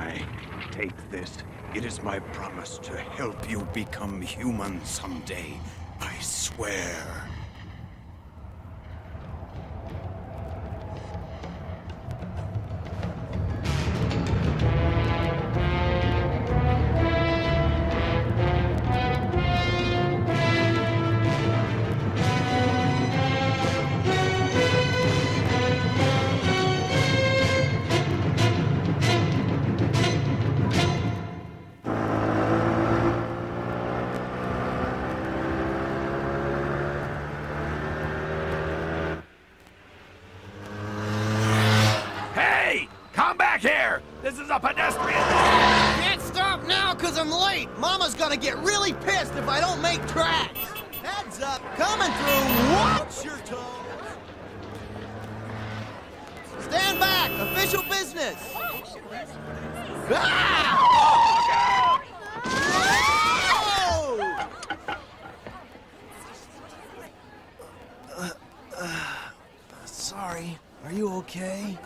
Pai, take this. It is my promise to help you become human someday. I swear. Hey! Come back here! This is a pedestrian! Can't stop now because I'm late. Mama's gonna get really pissed if I don't make tracks. Heads up, coming through. Watch your toes. Stand back, official business. Ah! Sorry. Are you okay?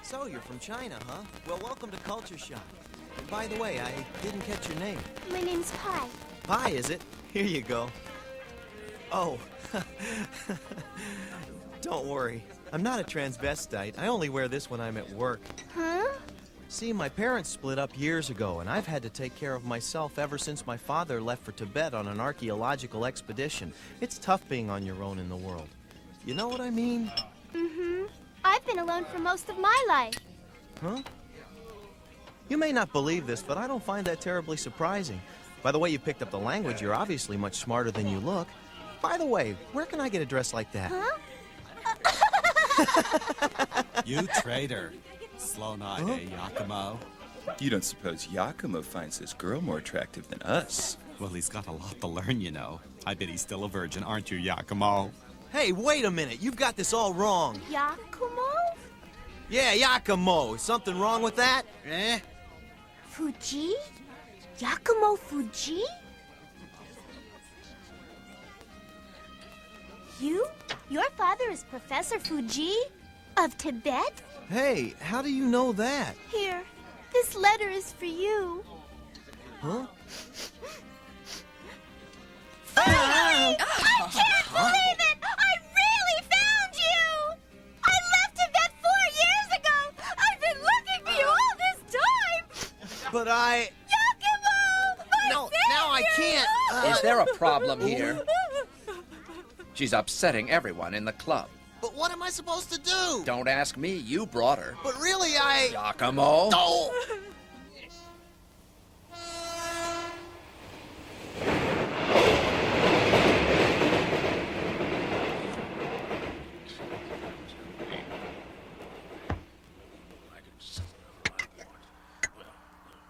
So, you're from China, huh? Well, welcome to Culture Shock. And by the way, I didn't catch your name. My name's Pai. Pai, is it? Here you go. Oh. Don't worry. I'm not a transvestite. I only wear this when I'm at work. Huh? See, my parents split up years ago, and I've had to take care of myself ever since my father left for Tibet on an archaeological expedition. It's tough being on your own in the world. You know what I mean? Mm-hmm. I've been alone for most of my life. Huh? You may not believe this, but I don't find that terribly surprising. By the way you picked up the language, you're obviously much smarter than you look. By the way, where can I get a dress like that? Huh? You traitor. Slow-eyed, eh, Yakumo? You don't suppose Yakumo finds this girl more attractive than us? Well, he's got a lot to learn, you know. I bet he's still a virgin, aren't you, Yakumo? Hey, wait a minute. You've got this all wrong. Yakumo? Yeah, Yakumo. Is something wrong with that? Fuji? Yakumo Fuji? Your father is Professor Fuji of Tibet? Hey, how do you know that? Here, this letter is for you. Huh? I can't believe it! I really found you! I left Tibet 4 years ago! I've been looking for you all this time! But I... Yakumo! No, now I can't. Is there a problem here? She's upsetting everyone in the club. But what am I supposed to do? Don't ask me, you brought her. But really, I... Yakumo? Oh!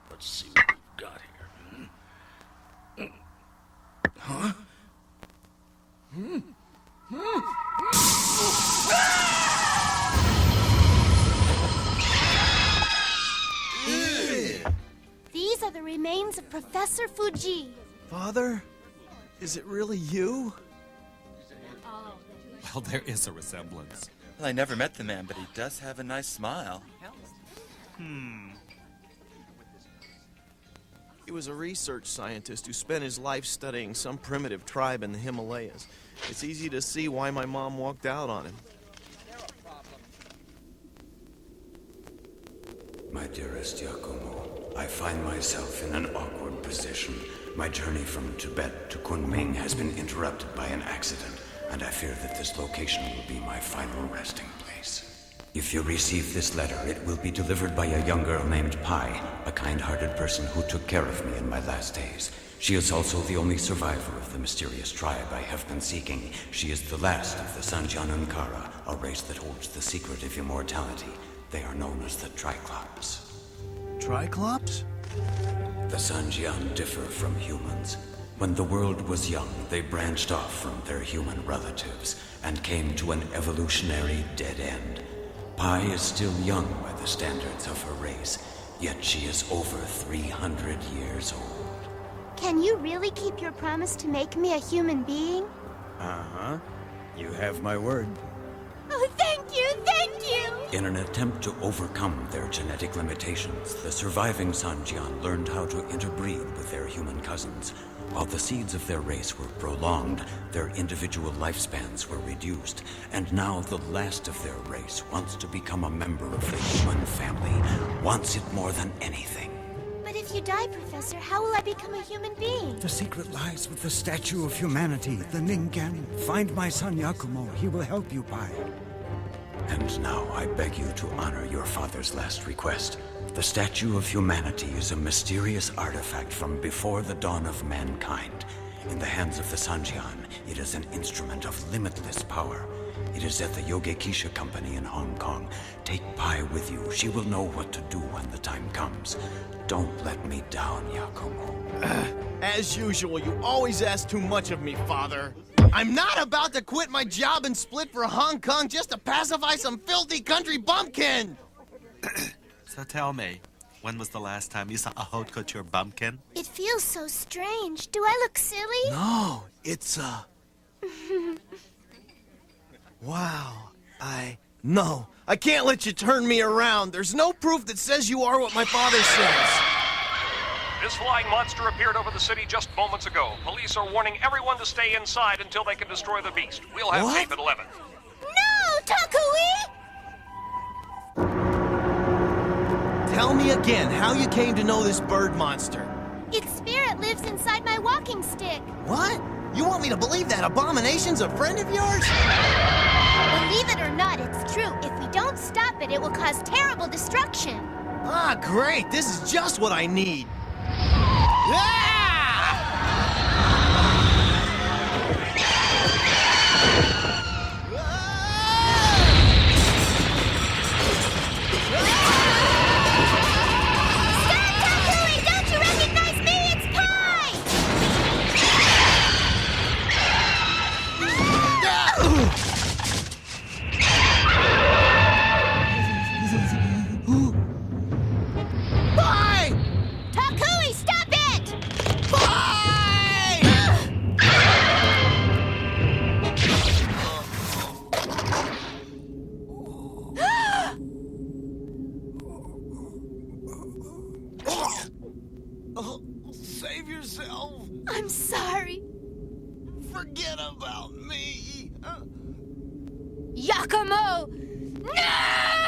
Let's see what we've got here. Huh? These are the remains of Professor Fuji. Father? Is it really you? Well, there is a resemblance. Well, I never met the man, but he does have a nice smile. He was a research scientist who spent his life studying some primitive tribe in the Himalayas. It's easy to see why my mom walked out on him. My dearest Yakumo, I find myself in an awkward position. My journey from Tibet to Kunming has been interrupted by an accident, and I fear that this location will be my final resting place. If you receive this letter, it will be delivered by a young girl named Pai, a kind-hearted person who took care of me in my last days. She is also the only survivor of the mysterious tribe I have been seeking. She is the last of the Sanjanankara, a race that holds the secret of immortality. They are known as the Triclops. Triclops? The Sanjian differ from humans. When the world was young, they branched off from their human relatives and came to an evolutionary dead end. Pi is still young by the standards of her race, yet she is over 300 years old. Can you really keep your promise to make me a human being? Uh-huh. You have my word. Oh, thank you, thank you! In an attempt to overcome their genetic limitations, the surviving Sanjian learned how to interbreed with their human cousins. While the seeds of their race were prolonged, their individual lifespans were reduced, and now the last of their race wants to become a member of the human family, wants it more than anything. But if you die, Professor, how will I become a human being? The secret lies with the Statue of Humanity, the Ningen. Find my son Yakumo. He will help you, Pai. And now I beg you to honor your father's last request. The Statue of Humanity is a mysterious artifact from before the dawn of mankind. In the hands of the Sanjian, it is an instrument of limitless power. It is at the Yogekisha Company in Hong Kong. Take Pai with you. She will know what to do when the time comes. Don't let me down, Yakumo. As usual, you always ask too much of me, Father. I'm not about to quit my job and split for Hong Kong just to pacify some filthy country bumpkin! So tell me, when was the last time you saw a haute couture bumpkin? It feels so strange. Do I look silly? No, it's Wow, No, I can't let you turn me around. There's no proof that says you are what my father says. This flying monster appeared over the city just moments ago. Police are warning everyone to stay inside until they can destroy the beast. We'll have What? tape at 11. No, Takui! Tell me again how you came to know this bird monster. Its spirit lives inside my walking stick. What? You want me to believe that abomination's a friend of yours? Believe it or not, it's true. If we don't stop it, it will cause terrible destruction. Ah, great. This is just what I need. Stop, Takui! Don't you recognize me? It's Pi! Bye! Takui, stop it! Bye! Save yourself. I'm sorry. Forget about me. Yakumo! No!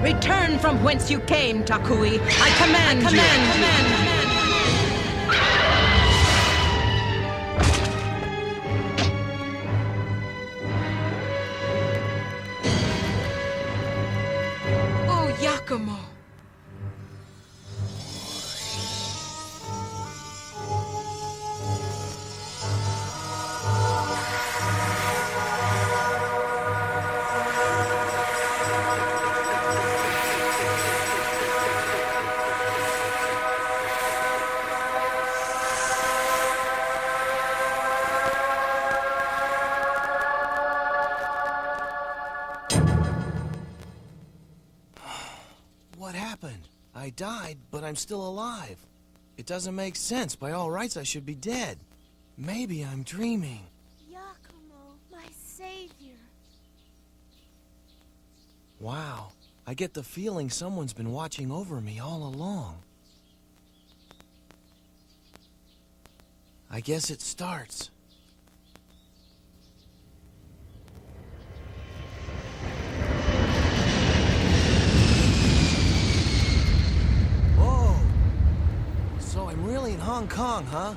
Return from whence you came, Takui. I command you. Oh, Yakumo. What happened? I died, but I'm still alive. It doesn't make sense. By all rights, I should be dead. Maybe I'm dreaming. Yakumo, my savior. Wow. I get the feeling someone's been watching over me all along. I guess it starts. Whoa! So I'm really in Hong Kong, huh?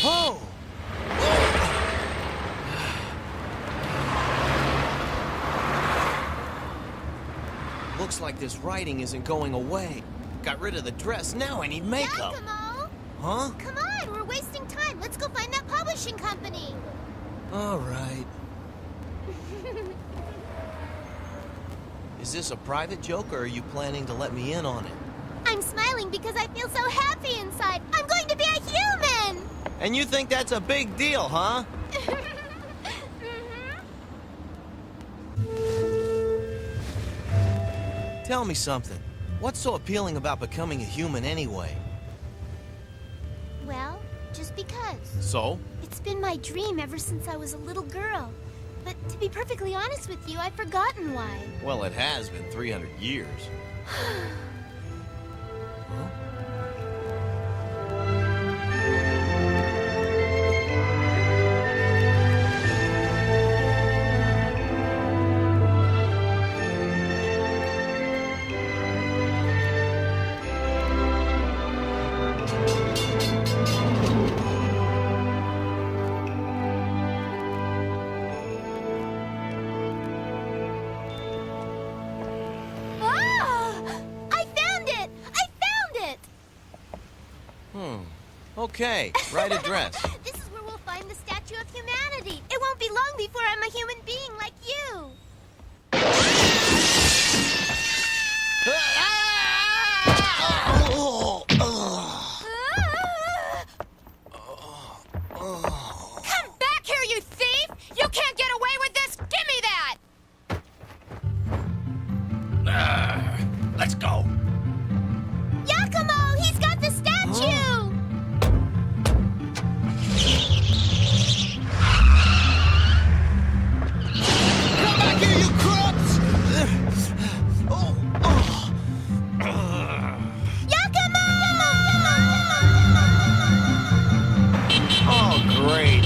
Whoa! Looks like this writing isn't going away. Got rid of the dress, now I need makeup. Yakumo! Huh? Come on, we're wasting time. Let's go find that publishing company. All right. Is this a private joke, or are you planning to let me in on it? I'm smiling because I feel so happy inside. I'm going to be a human! And you think that's a big deal, huh? Tell me something. What's so appealing about becoming a human anyway? Well, just because. So? It's been my dream ever since I was a little girl. But to be perfectly honest with you, I've forgotten why. Well, it has been 300 years. Okay, right address. This is where we'll find the Statue of Humanity. It won't be long before I'm a human being like you. Come back here, you thief! You can't get away with this! Give me that! Let's go. Yakumo! He's got the statue! Come back here, you crooks! Yakumo! Oh, great.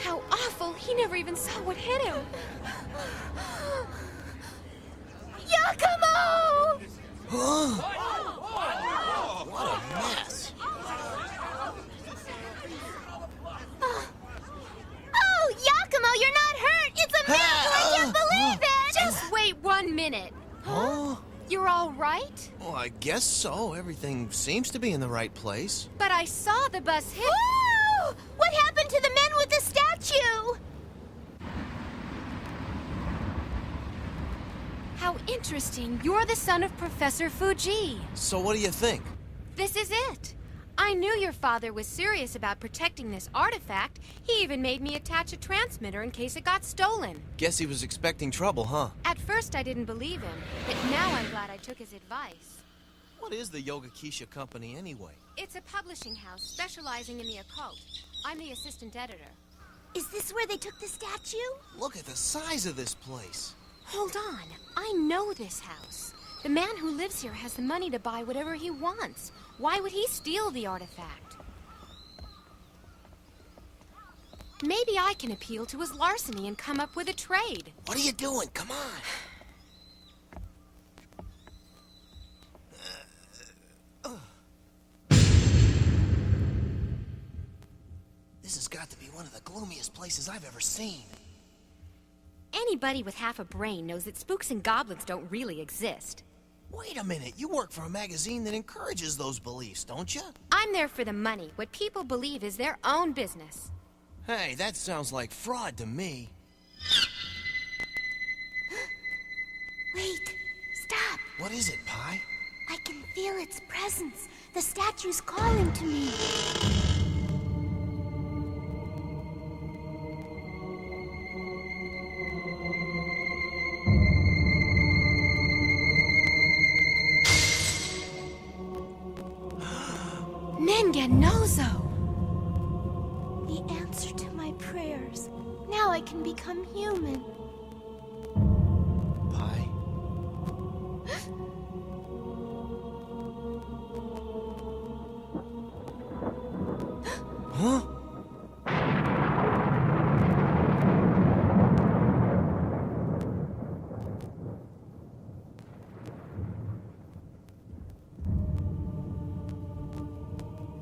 How awful! He never even saw what hit him. Yakumo! What a mess. Oh, Yakumo, you're not hurt! It's a miracle! I can't believe it! Just wait 1 minute. Huh? You're all right? Well, I guess so. Everything seems to be in the right place. But I saw the bus hit. Woo! What happened to the men with the statue? How interesting. You're the son of Professor Fuji. So what do you think? This is it. I knew your father was serious about protecting this artifact. He even made me attach a transmitter in case it got stolen. Guess he was expecting trouble, huh? At first, I didn't believe him, but now I'm glad I took his advice. What is the Yogakisha Company anyway? It's a publishing house specializing in the occult. I'm the assistant editor. Is this where they took the statue? Look at the size of this place. Hold on. I know this house. The man who lives here has the money to buy whatever he wants. Why would he steal the artifact? Maybe I can appeal to his larceny and come up with a trade. What are you doing? Come on. This has got to be one of the gloomiest places I've ever seen. Anybody with half a brain knows that spooks and goblins don't really exist. Wait a minute. You work for a magazine that encourages those beliefs, don't you? I'm there for the money. What people believe is their own business. Hey, that sounds like fraud to me. Wait, stop. What is it, Pi? I can feel its presence. The statue's calling to me. Nenganozo! The answer to my prayers. Now I can become human. Pi? Huh?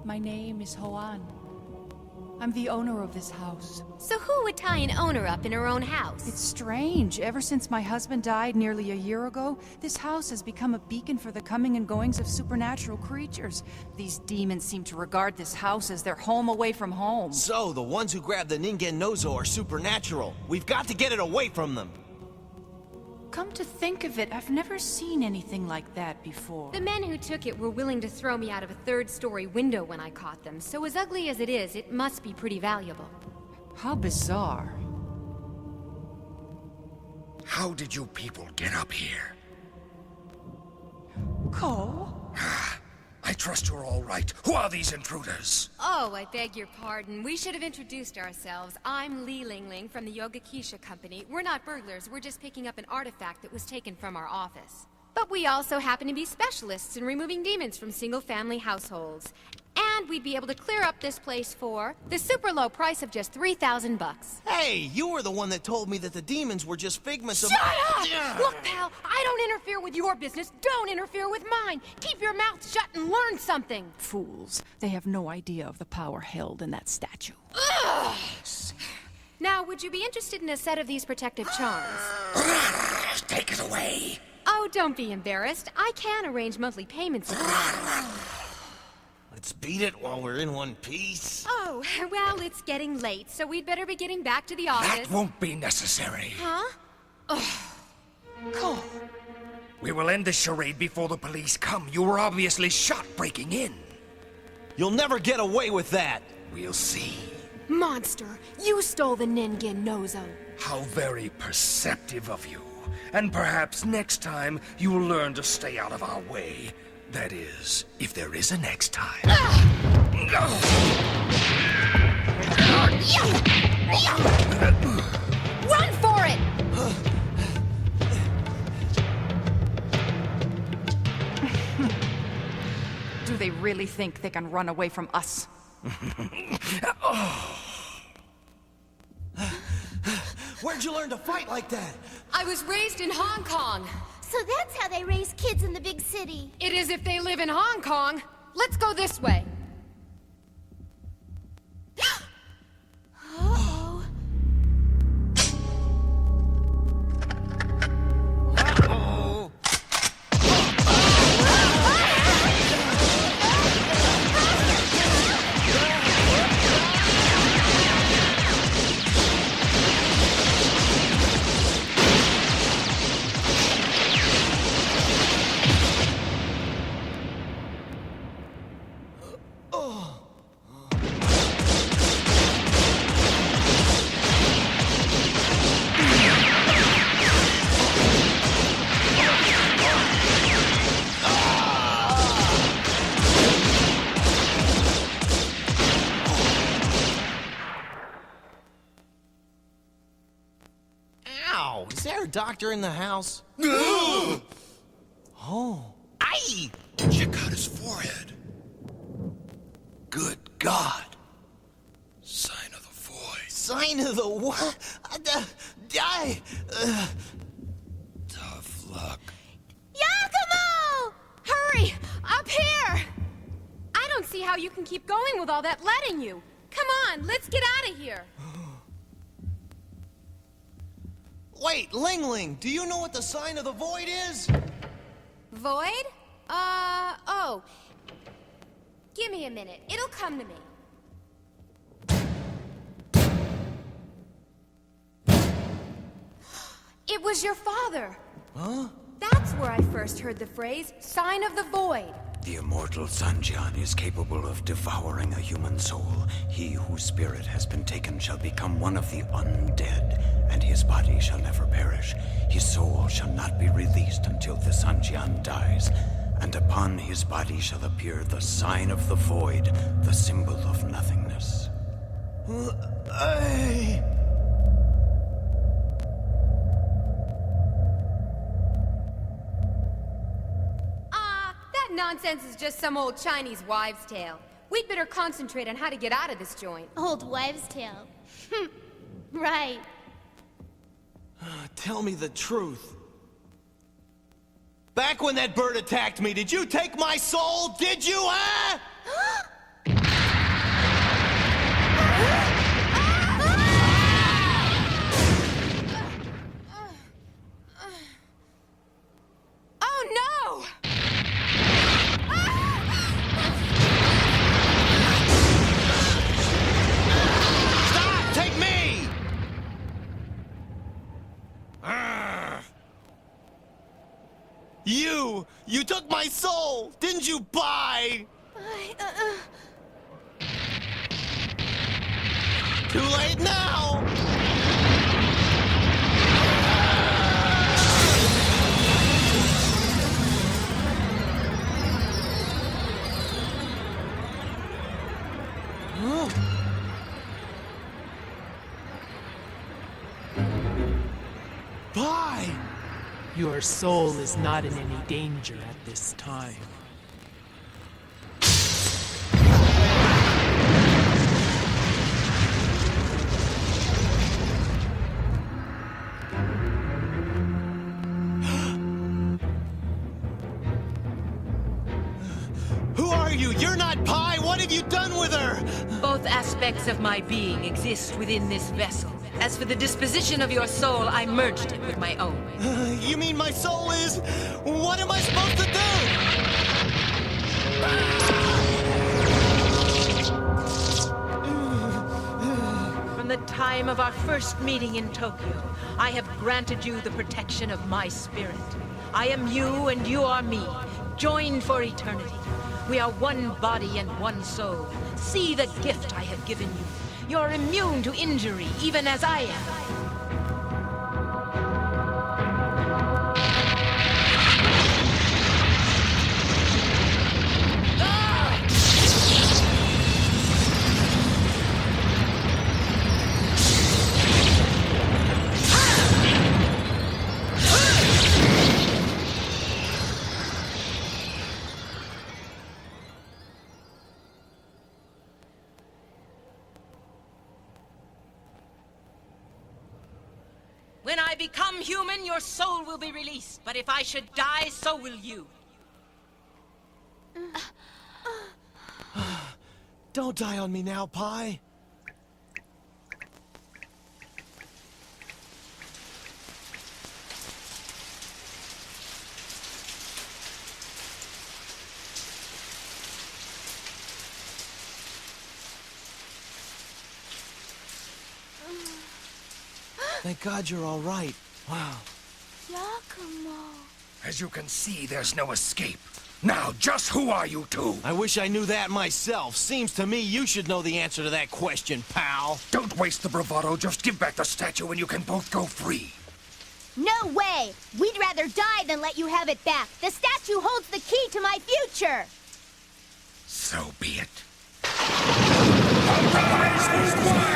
My name is Hoan. I'm the owner of this house. So who would tie an owner up in her own house? It's strange. Ever since my husband died nearly a year ago, this house has become a beacon for the coming and goings of supernatural creatures. These demons seem to regard this house as their home away from home. So, the ones who grabbed the Ningen Nozo are supernatural. We've got to get it away from them. Come to think of it, I've never seen anything like that before. The men who took it were willing to throw me out of a third-story window when I caught them, so as ugly as it is, it must be pretty valuable. How bizarre. How did you people get up here? Ko? I trust you're all right. Who are these intruders? Oh, I beg your pardon. We should have introduced ourselves. I'm Li Lingling from the Yogakisha Company. We're not burglars, we're just picking up an artifact that was taken from our office. But we also happen to be specialists in removing demons from single-family households. And we'd be able to clear up this place for the super low price of just $3,000 bucks. Hey, you were the one that told me that the demons were just figments of... Shut up! Look, pal, I don't interfere with your business. Don't interfere with mine. Keep your mouth shut and learn something. Fools. They have no idea of the power held in that statue. Ugh. Now, would you be interested in a set of these protective charms? Take it away. Oh, don't be embarrassed. I can arrange monthly payments if you want. Let's beat it while we're in one piece. Oh, well, it's getting late, so we'd better be getting back to the office. That won't be necessary. Huh? Ko. We will end the charade before the police come. You were obviously shot breaking in. You'll never get away with that. We'll see. Monster, you stole the Ningen Nozo. How very perceptive of you. And perhaps next time you will learn to stay out of our way. That is, if there is a next time. Run for it! Do they really think they can run away from us? Where'd you learn to fight like that? I was raised in Hong Kong. So that's how they raise kids in the big city. It is if they live in Hong Kong. Let's go this way. Uh-oh. Uh-oh. Ow! Is there a doctor in the house? Oh. Aye! Check out his forehead. Good God. Sign of the void. Sign of the what? Tough luck. Yakumo! Hurry! Up here! I don't see how you can keep going with all that lead in you. Come on, let's get out of here. Wait, Lingling, do you know what the sign of the void is? Void? Oh. Give me a minute. It'll come to me. It was your father. Huh? That's where I first heard the phrase, sign of the void. The immortal Sanjian is capable of devouring a human soul. He whose spirit has been taken shall become one of the undead, and his body shall never perish. His soul shall not be released until the Sanjian dies, and upon his body shall appear the sign of the void, the symbol of nothingness. That nonsense is just some old Chinese wives' tale. We'd better concentrate on how to get out of this joint. Old wives' tale. Right. Tell me the truth. Back when that bird attacked me, did you take my soul? Did you, huh? No! Stop! Take me! You took my soul! Didn't you buy? Too late now! Bye! Your soul is not in any danger at this time. Who are you? You're not Pi! What have you done with her? Both aspects of my being exist within this vessel. As for the disposition of your soul, I merged it with my own. You mean my soul is... What am I supposed to do? From the time of our first meeting in Tokyo, I have granted you the protection of my spirit. I am you and you are me, joined for eternity. We are one body and one soul. See the gift I have given you. You're immune to injury, even as I am. When I become human, your soul will be released. But if I should die, so will you. Don't die on me now, Pi. Thank God you're all right. Wow. Yakumo. As you can see, there's no escape. Now, just who are you two? I wish I knew that myself. Seems to me you should know the answer to that question, pal. Don't waste the bravado. Just give back the statue and you can both go free. No way! We'd rather die than let you have it back. The statue holds the key to my future. So be it. Arise this way!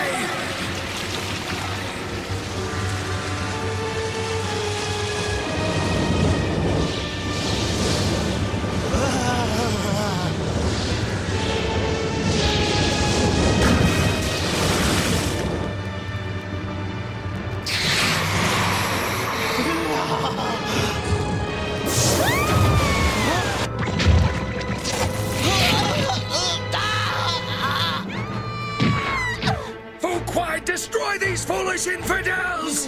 Destroy these foolish infidels!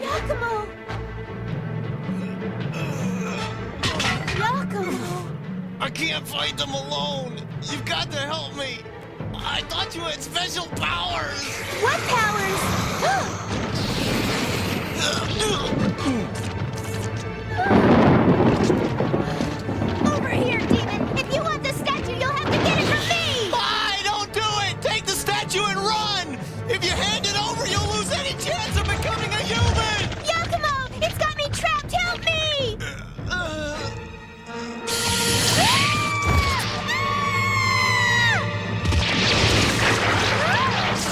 Yakumo! Yakumo! I can't fight them alone. You've got to help me. I thought you had special powers. What powers? Over here, demon! If you want the statue, you'll have to get it from me! Bye! Don't do it! Take the statue and run! If you hand it over, you'll lose any chance of becoming a human! Yakumo! It's got me trapped! Help me!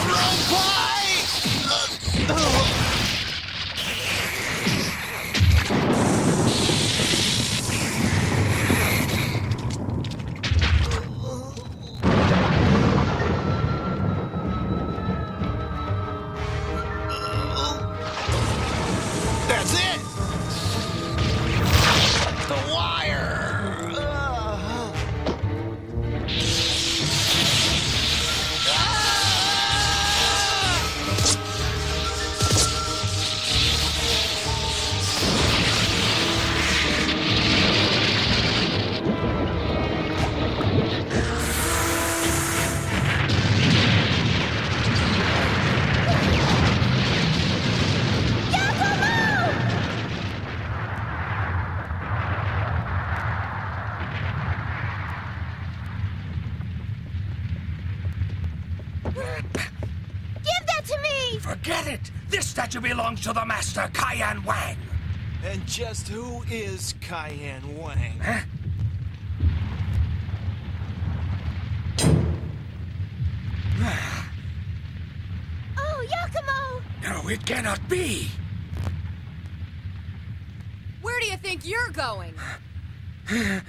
Run, Pi! me! Forget it! This statue belongs to the master, Cayenne Wang! And just who is Cayenne Wang? Huh? Oh, Yakumo! No, it cannot be! Where do you think you're going? Ah!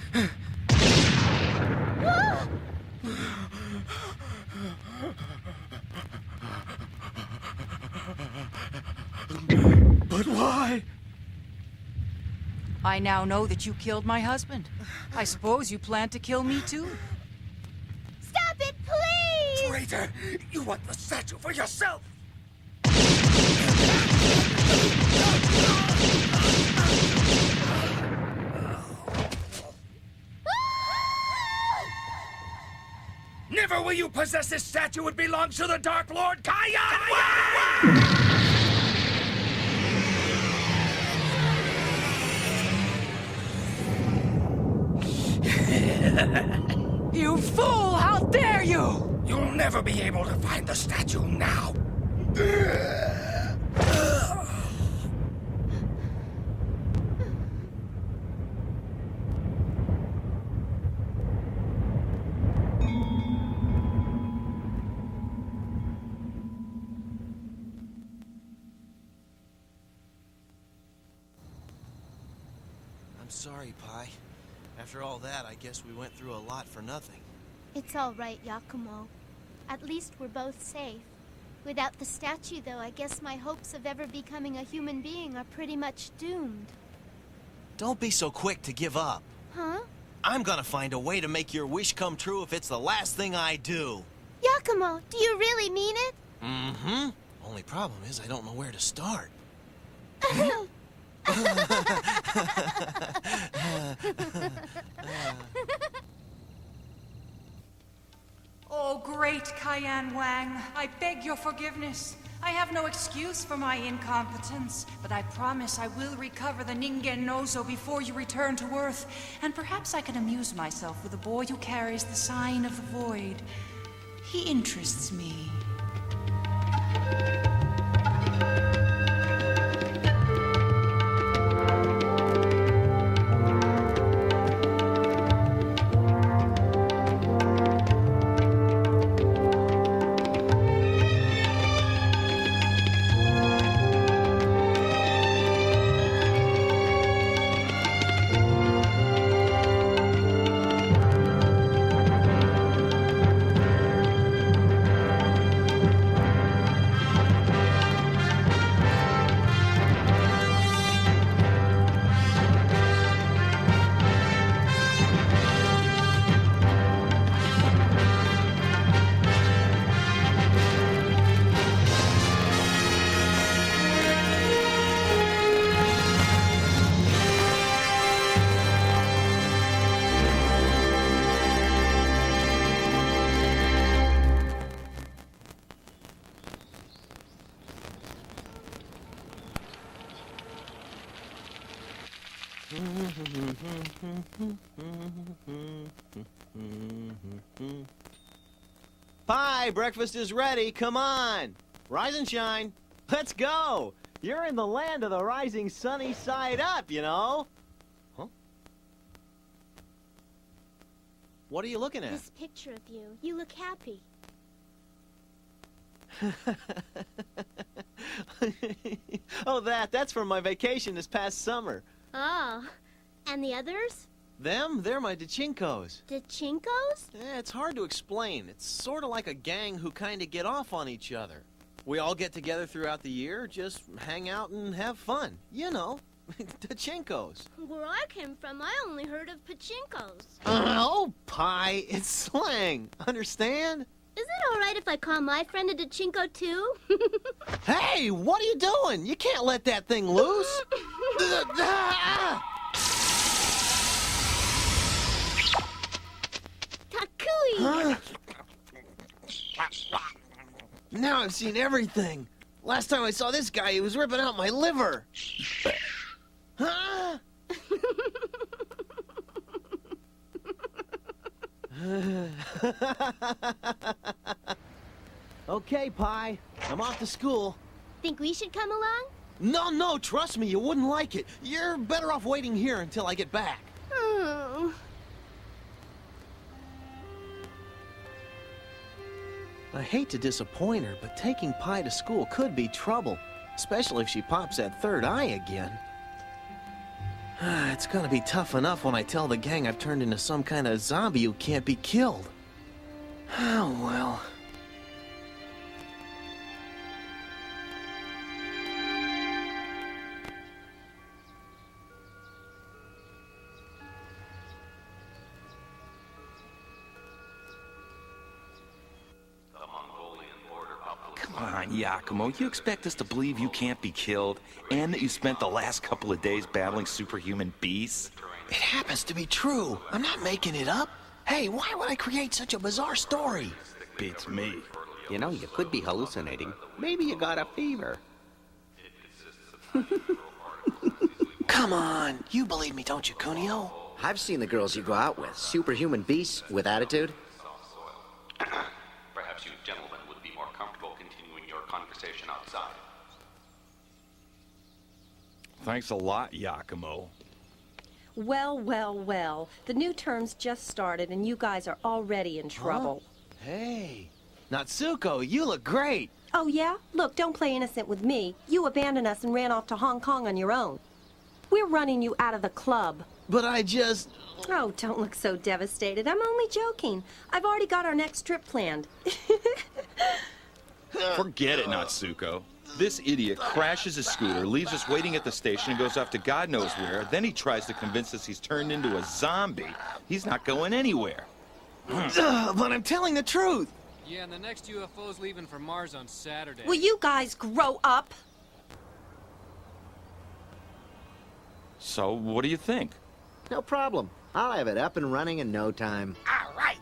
But why? I now know that you killed my husband. I suppose you plan to kill me too? Stop it, please! Traitor! You want the statue for yourself! Never will you possess this statue! It belongs to the Dark Lord Cayenne Wang! You fool! How dare you! You'll never be able to find the statue now. I'm sorry, Pi. After all that, I guess we went through a lot for nothing. It's all right, Yakumo. At least we're both safe. Without the statue, though, I guess my hopes of ever becoming a human being are pretty much doomed. Don't be so quick to give up. Huh? I'm gonna find a way to make your wish come true if it's the last thing I do. Yakumo, do you really mean it? Mm-hmm. Only problem is I don't know where to start. Oh, great Cayenne Wang, I beg your forgiveness. I have no excuse for my incompetence, but I promise I will recover the Ningen Nozo before you return to Earth, and perhaps I can amuse myself with a boy who carries the sign of the void. He interests me. Pi, breakfast is ready. Come on. Rise and shine. Let's go. You're in the land of the rising sunny side up, you know. Huh? What are you looking at? This picture of you. You look happy. Oh, that's from my vacation this past summer. Oh. And the others? Them? They're my Dachinkos. Dachinkos? Yeah, it's hard to explain. It's sort of like a gang who kind of get off on each other. We all get together throughout the year, just hang out and have fun. You know, Dachinkos. Where I came from, I only heard of pachinkos. Oh, Pi, it's slang. Understand? Is it all right if I call my friend a Dachinko, too? Hey, what are you doing? You can't let that thing loose. Takui! Huh? Now I've seen everything. Last time I saw this guy, he was ripping out my liver. Huh? Okay, Pi. I'm off to school. Think we should come along? No, trust me, you wouldn't like it. You're better off waiting here until I get back. Oh. I hate to disappoint her, but taking Pi to school could be trouble. Especially if she pops that third eye again. It's gonna be tough enough when I tell the gang I've turned into some kind of zombie who can't be killed. Oh, well. Come on, Yakumo. You expect us to believe you can't be killed and that you spent the last couple of days battling superhuman beasts? It happens to be true. I'm not making it up. Hey, why would I create such a bizarre story? Beats me. You know, you could be hallucinating. Maybe you got a fever. Come on. You believe me, don't you, Kunio? I've seen the girls you go out with. Superhuman beasts with attitude. Perhaps you gentlemen would be more comfortable continuing your conversation outside. Thanks a lot, Yakumo. Well. The new term's just started, and you guys are already in trouble. Huh? Hey, Natsuko, you look great. Oh, yeah? Look, don't play innocent with me. You abandoned us and ran off to Hong Kong on your own. We're running you out of the club. But I just... Oh, don't look so devastated. I'm only joking. I've already got our next trip planned. Forget it, Natsuko. This idiot crashes his scooter, leaves us waiting at the station, and goes off to God knows where. Then he tries to convince us he's turned into a zombie. He's not going anywhere. But I'm telling the truth. Yeah, and the next UFO's leaving for Mars on Saturday. Will you guys grow up? So, what do you think? No problem. I'll have it up and running in no time. All right.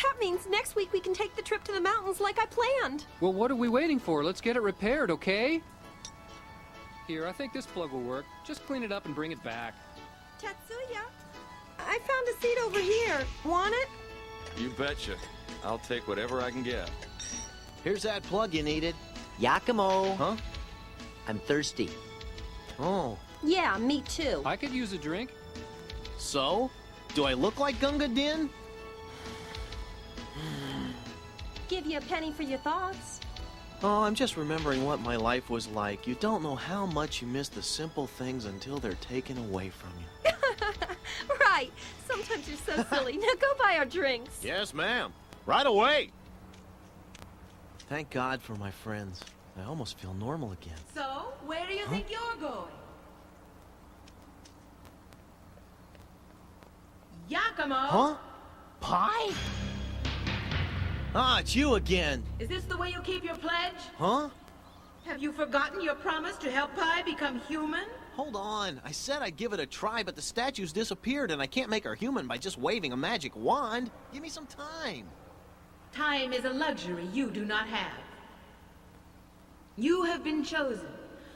That means next week we can take the trip to the mountains like I planned. Well, what are we waiting for? Let's get it repaired, okay? Here, I think this plug will work. Just clean it up and bring it back. Tatsuya, I found a seat over here. Want it? You betcha. I'll take whatever I can get. Here's that plug you needed. Yakumo. Huh? I'm thirsty. Oh. Yeah, me too. I could use a drink. So? Do I look like Gunga Din? Give you a penny for your thoughts. Oh, I'm just remembering what my life was like. You don't know how much you miss the simple things until they're taken away from you. Right. Sometimes you're so silly. Now go buy our drinks. Yes, ma'am. Right away. Thank God for my friends. I almost feel normal again. So, where do you think you're going? Yakumo! Huh? Pi? Ah, it's you again. Is this the way you keep your pledge? Huh? Have you forgotten your promise to help Pi become human? Hold on. I said I'd give it a try, but the statue's disappeared, and I can't make her human by just waving a magic wand. Give me some time. Time is a luxury you do not have. You have been chosen.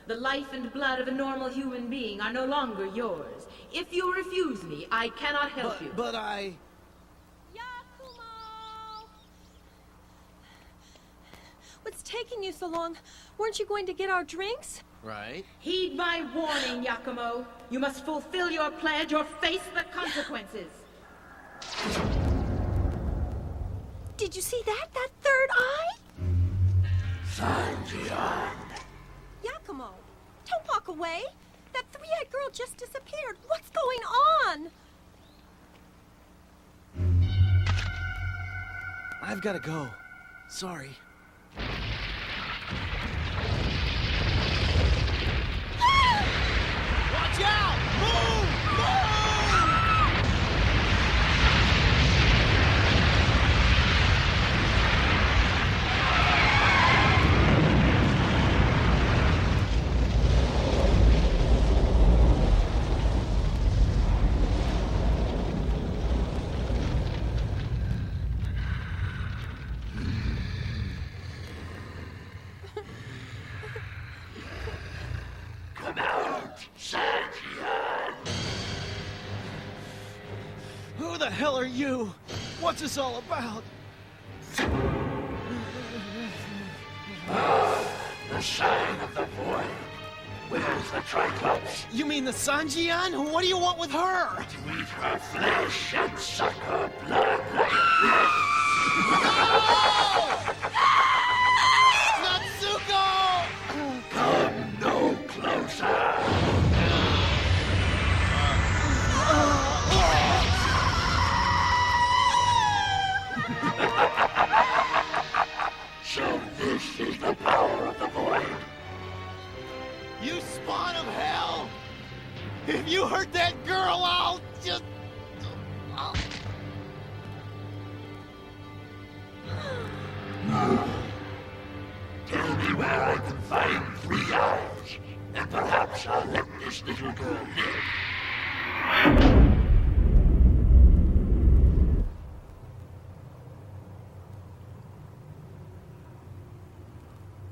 The life and blood of a normal human being are no longer yours. If you refuse me, I cannot help you. But I... What's taking you so long? Weren't you going to get our drinks? Right. Heed my warning, Yakumo. You must fulfill your pledge or face the consequences. Did you see that? That third eye? Sanjian. Yakumo, don't walk away. That three-eyed girl just disappeared. What's going on? I've got to go. Sorry. Watch out! Move! Come out, Sanjian! Who the hell are you? What's this all about? sign of the void. Where's the Triclops? You mean the Sanjian? What do you want with her? To eat her flesh and suck her blood like this. Natsuko! Come no closer. So this is the power of the void. You spawn of hell! If you hurt that girl, I'll just... Tell me where I can find 3 eyes, and perhaps I'll let this little girl live.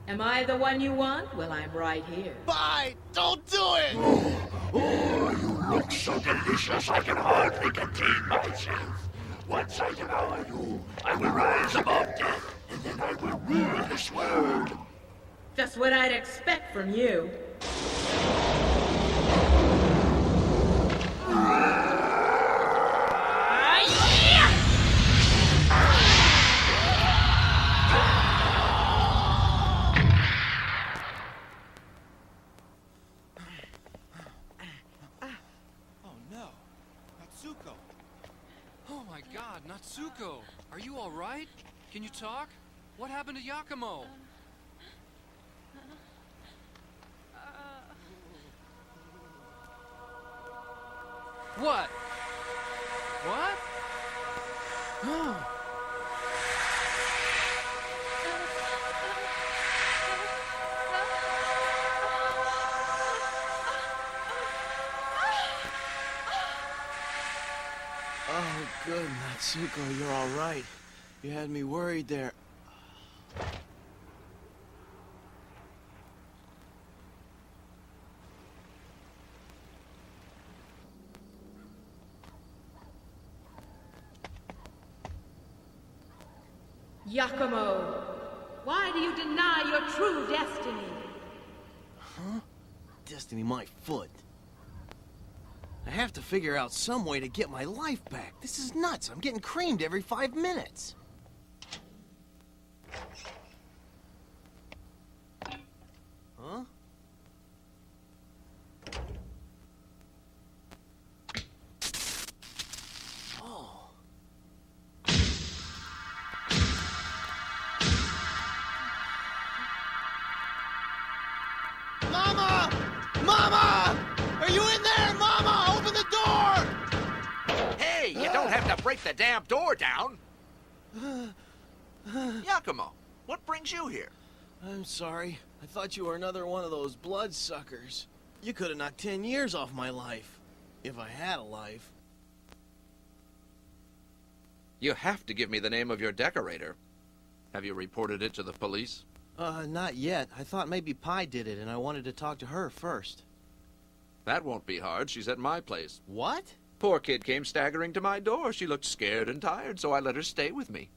Am I the one you want? Well, I'm right here. Bye! Don't do it! Oh, you look so delicious I can hardly contain myself. Once I devour you, I will rise above death, and then I will rule this world. Just what I'd expect from you. Oh my God, Natsuko! Are you all right? Can you talk? What happened to Yakumo? What? What? Oh. Oh, good, Natsuko, you're all right. You had me worried there. Yakumo, why do you deny your true destiny? Huh? Destiny my foot. I have to figure out some way to get my life back. This is nuts. I'm getting creamed every 5 minutes. Huh? Oh. Mama! Mama! Are you in there, Mama? Open the door! Hey, you don't have to break the damn door down. Yakumo, what brings you here? I'm sorry. I thought you were another one of those bloodsuckers. You could have knocked 10 years off my life. If I had a life. You have to give me the name of your decorator. Have you reported it to the police? Not yet. I thought maybe Pi did it, and I wanted to talk to her first. That won't be hard. She's at my place. What? Poor kid came staggering to my door. She looked scared and tired, so I let her stay with me.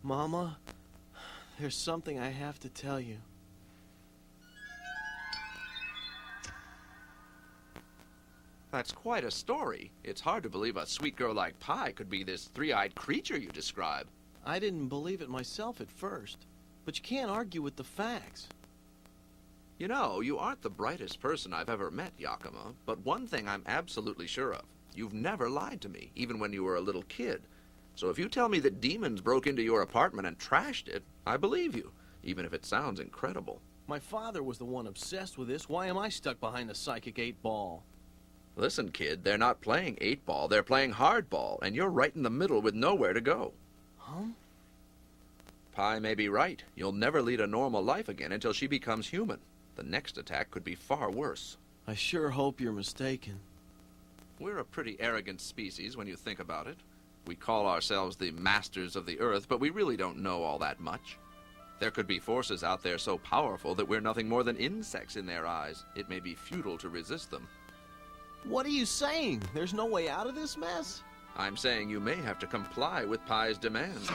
Mama, there's something I have to tell you. That's quite a story. It's hard to believe a sweet girl like Pi could be this three-eyed creature you describe. I didn't believe it myself at first, but you can't argue with the facts. You know, you aren't the brightest person I've ever met, Yakuma, but one thing I'm absolutely sure of. You've never lied to me, even when you were a little kid. So if you tell me that demons broke into your apartment and trashed it, I believe you, even if it sounds incredible. My father was the one obsessed with this. Why am I stuck behind the psychic 8-ball? Listen, kid, they're not playing 8-ball, they're playing hardball, and you're right in the middle with nowhere to go. Huh? Pi may be right. You'll never lead a normal life again until she becomes human. The next attack could be far worse. I sure hope you're mistaken. We're a pretty arrogant species when you think about it. We call ourselves the masters of the earth, but we really don't know all that much. There could be forces out there so powerful that we're nothing more than insects in their eyes. It may be futile to resist them. What are you saying? There's no way out of this mess? I'm saying you may have to comply with Pi's demands.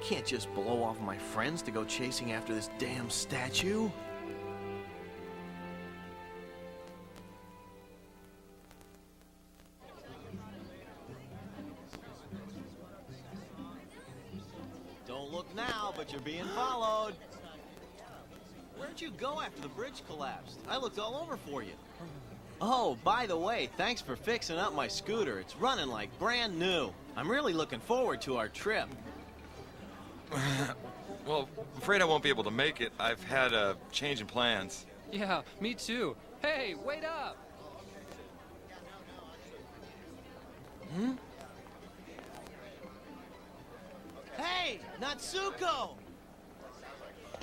can't just blow off my friends to go chasing after this damn statue. Don't look now, but you're being followed. Where'd you go after the bridge collapsed? I looked all over for you. Oh, by the way, thanks for fixing up my scooter. It's running like brand new. I'm really looking forward to our trip. Well, I'm afraid I won't be able to make it. I've had a change in plans. Yeah, me too. Hey, wait up! Hmm? Hey, Natsuko!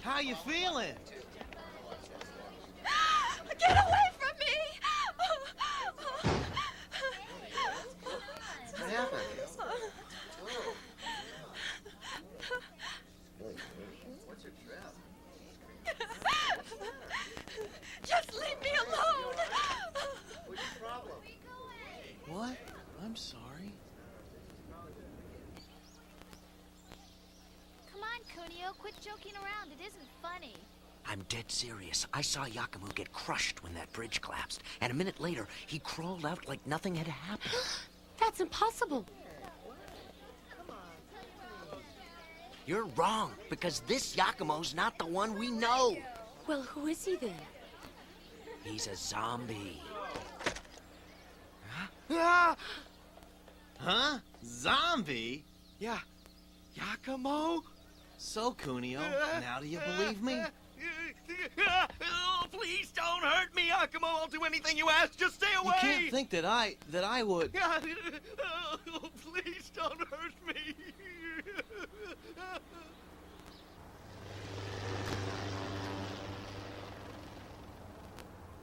How you feeling? Get away from me! What happened? Just leave me alone! What's your problem? What? I'm sorry. Come on, Kunio, quit joking around. It isn't funny. I'm dead serious. I saw Yakumo get crushed when that bridge collapsed, and a minute later, he crawled out like nothing had happened. That's impossible. You're wrong, because this Yakumo's not the one we know. Well, who is he then? He's a zombie. Huh? Huh? Zombie? Yeah. Yakumo? So, Kunio, now do you believe me? Oh, please don't hurt me, Yakumo. I'll do anything you ask. Just stay away. You can't think that I would. Oh, please don't hurt me.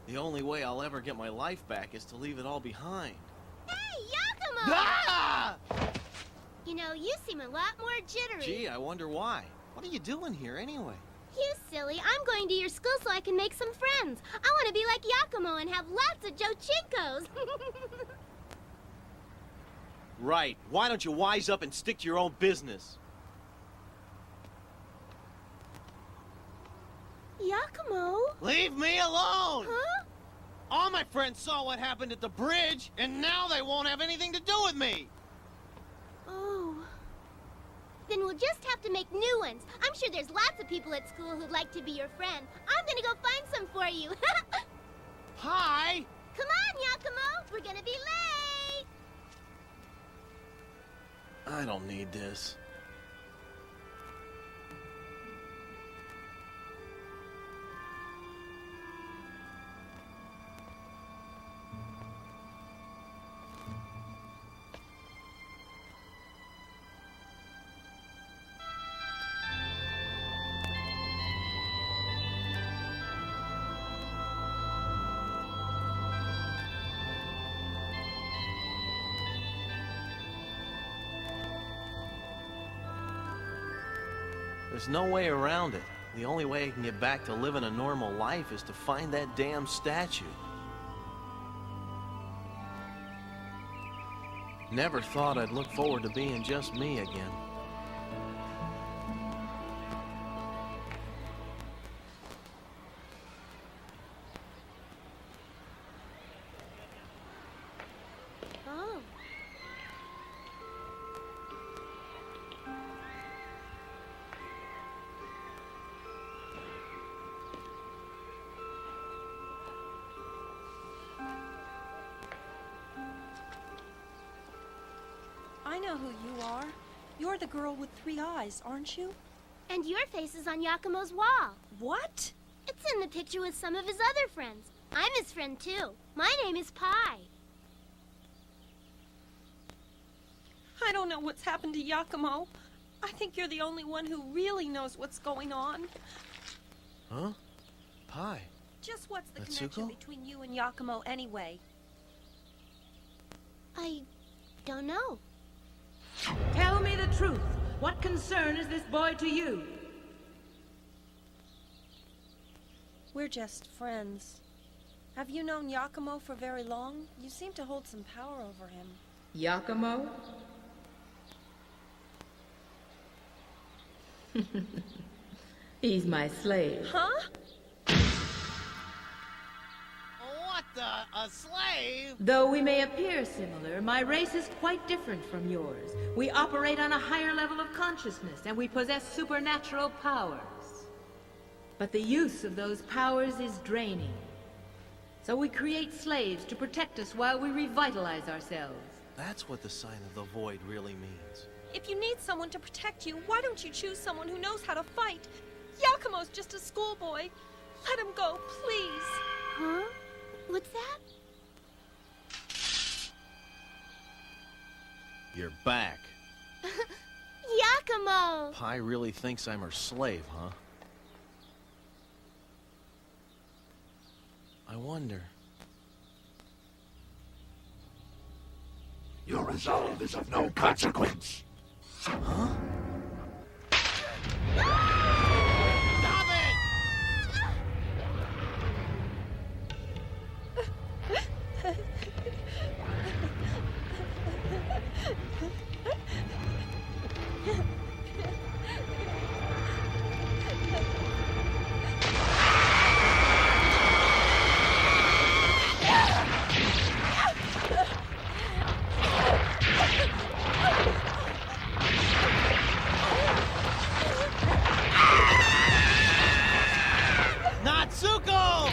The only way I'll ever get my life back is to leave it all behind. Hey, Yakumo! Ah! You know, you seem a lot more jittery. Gee, I wonder why. What are you doing here anyway? You silly. I'm going to your school so I can make some friends. I want to be like Yakumo and have lots of Jochinkos. Right. Why don't you wise up and stick to your own business? Yakumo? Leave me alone! Huh? All my friends saw what happened at the bridge, and now they won't have anything to do with me! Oh. Then we'll just have to make new ones. I'm sure there's lots of people at school who'd like to be your friend. I'm gonna go find some for you. Hi! Come on, Yakumo! We're gonna be late! I don't need this. There's no way around it. The only way I can get back to living a normal life is to find that damn statue. Never thought I'd look forward to being just me again. Oh. I know who you are. You're the girl with 3 eyes, aren't you? And your face is on Yakumo's wall. What? It's in the picture with some of his other friends. I'm his friend, too. My name is Pi. I don't know what's happened to Yakumo. I think you're the only one who really knows what's going on. Huh? Pi. Just what's the Natsuko? connection between you and Yakumo anyway? I don't know. Tell me the truth. What concern is this boy to you? We're just friends. Have you known Yakumo for very long? You seem to hold some power over him. Yakumo? He's my slave. Huh? What the? A slave? Though we may appear similar, my race is quite different from yours. We operate on a higher level of consciousness, and we possess supernatural powers. But the use of those powers is draining. So we create slaves to protect us while we revitalize ourselves. That's what the sign of the void really means. If you need someone to protect you, why don't you choose someone who knows how to fight? Yakumo's just a schoolboy. Let him go, please. Huh? What's that? You're back. Yakumo! Pi really thinks I'm her slave, huh? I wonder. Your resolve is of no consequence. Huh? Natsuko!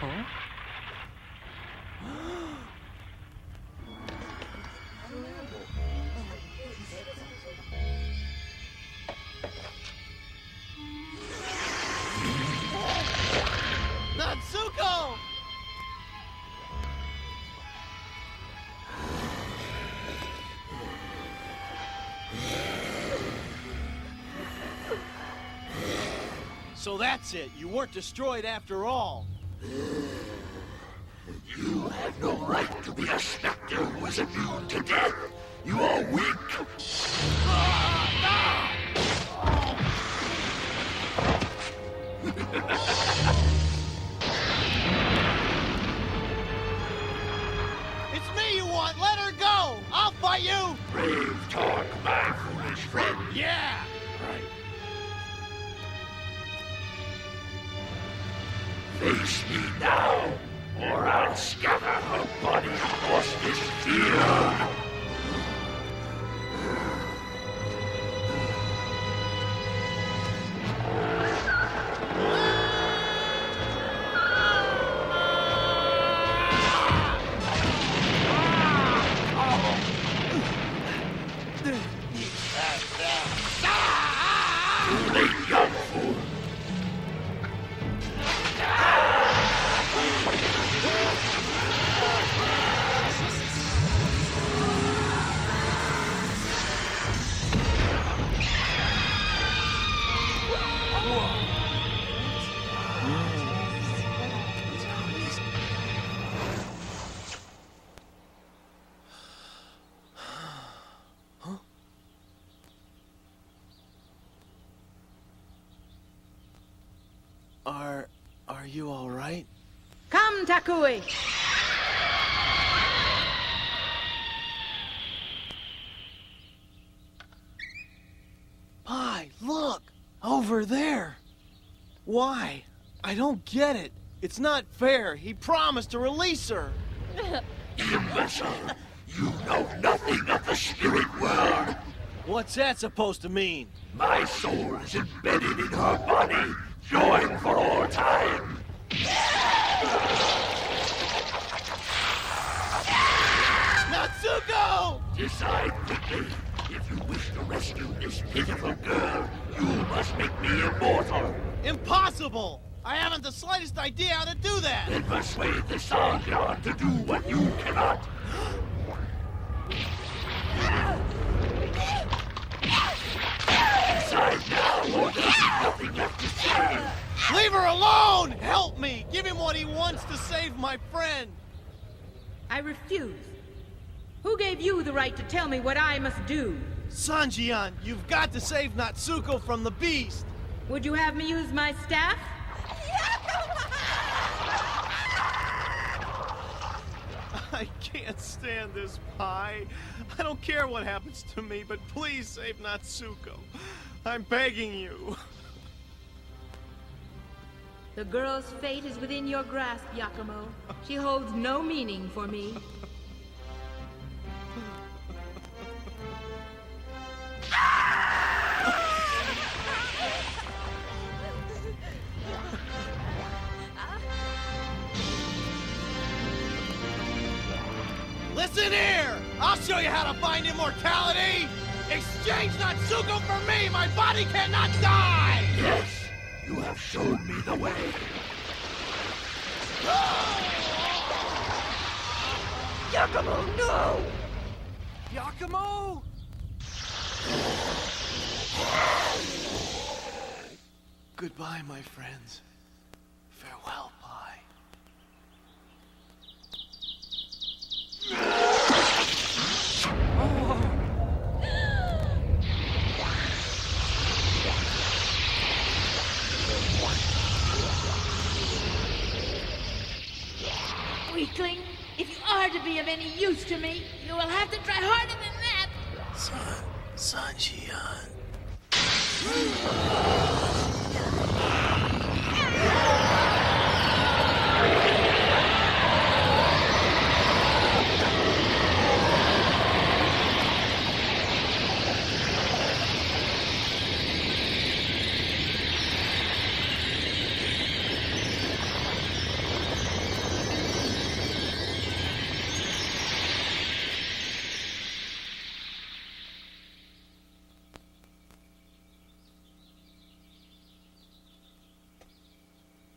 Huh? Natsuko! So that's it. You weren't destroyed after all. You have no right to be a specter who is immune to death. You are weak. It's me you want. Let her go. I'll fight you. Brave talk, my foolish friend. Yeah. Right. Face me now, or I'll scatter her body across this field. Too late, young fool. Are you all right? Come, Takui! Pi, look! Over there! Why? I don't get it. It's not fair. He promised to release her. Imbecile! You know nothing of the spirit world! What's that supposed to mean? My soul is embedded in her body, joined for all time. Natsuko! Decide quickly. If you wish to rescue this pitiful girl, you must make me immortal. Impossible! I haven't the slightest idea how to do that! Then persuade the Sangyan to do what you cannot. Decide now, or there's nothing left to say. Leave her alone! Help me! Give him what he wants to save my friend! I refuse. Who gave you the right to tell me what I must do? Sanjian, you've got to save Natsuko from the beast! Would you have me use my staff? can't stand this, Pi. I don't care what happens to me, but please save Natsuko. I'm begging you. The girl's fate is within your grasp, Yakumo. She holds no meaning for me. Listen here! I'll show you how to find immortality! Exchange Natsuko for me! My body cannot die! Yes, you have shown me the way. Yakumo, no! Yakumo! Goodbye, my friends. Farewell, Pi. Weakling, if you are to be of any use to me, you will have to try harder than that. Sanjian.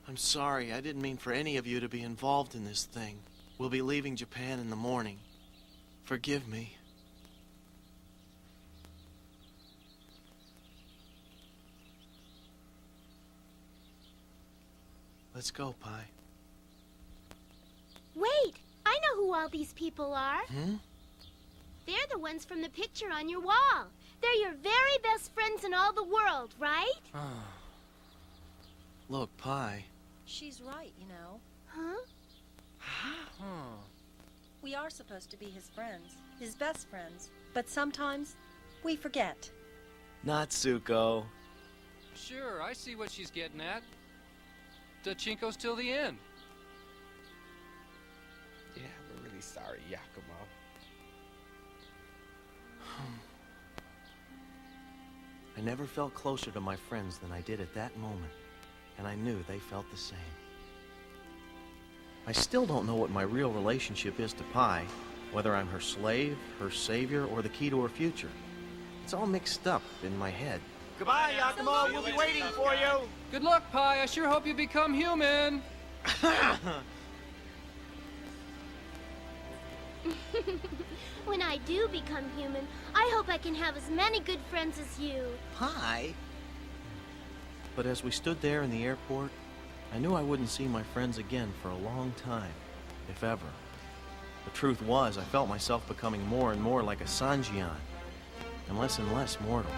I'm sorry. I didn't mean for any of you to be involved in this thing. We'll be leaving Japan in the morning. Forgive me. Let's go, Pi. Wait, I know who all these people are. Hmm? They're the ones from the picture on your wall. They're your very best friends in all the world, right? Look, Pi. She's right, you know. Huh? We are supposed to be his friends, his best friends. But sometimes we forget. Natsuko. Sure, I see what she's getting at. Dachinko's till the end. Yeah, we're really sorry, Yakumo. I never felt closer to my friends than I did at that moment, and I knew they felt the same. I still don't know what my real relationship is to Pi, whether I'm her slave, her savior, or the key to her future. It's all mixed up in my head. Goodbye, Yakumo. We'll be waiting for you. Good luck, Pi. I sure hope you become human. When I do become human, I hope I can have as many good friends as you. Pi? But as we stood there in the airport, I knew I wouldn't see my friends again for a long time, if ever. The truth was, I felt myself becoming more and more like a Sanjian, and less mortal.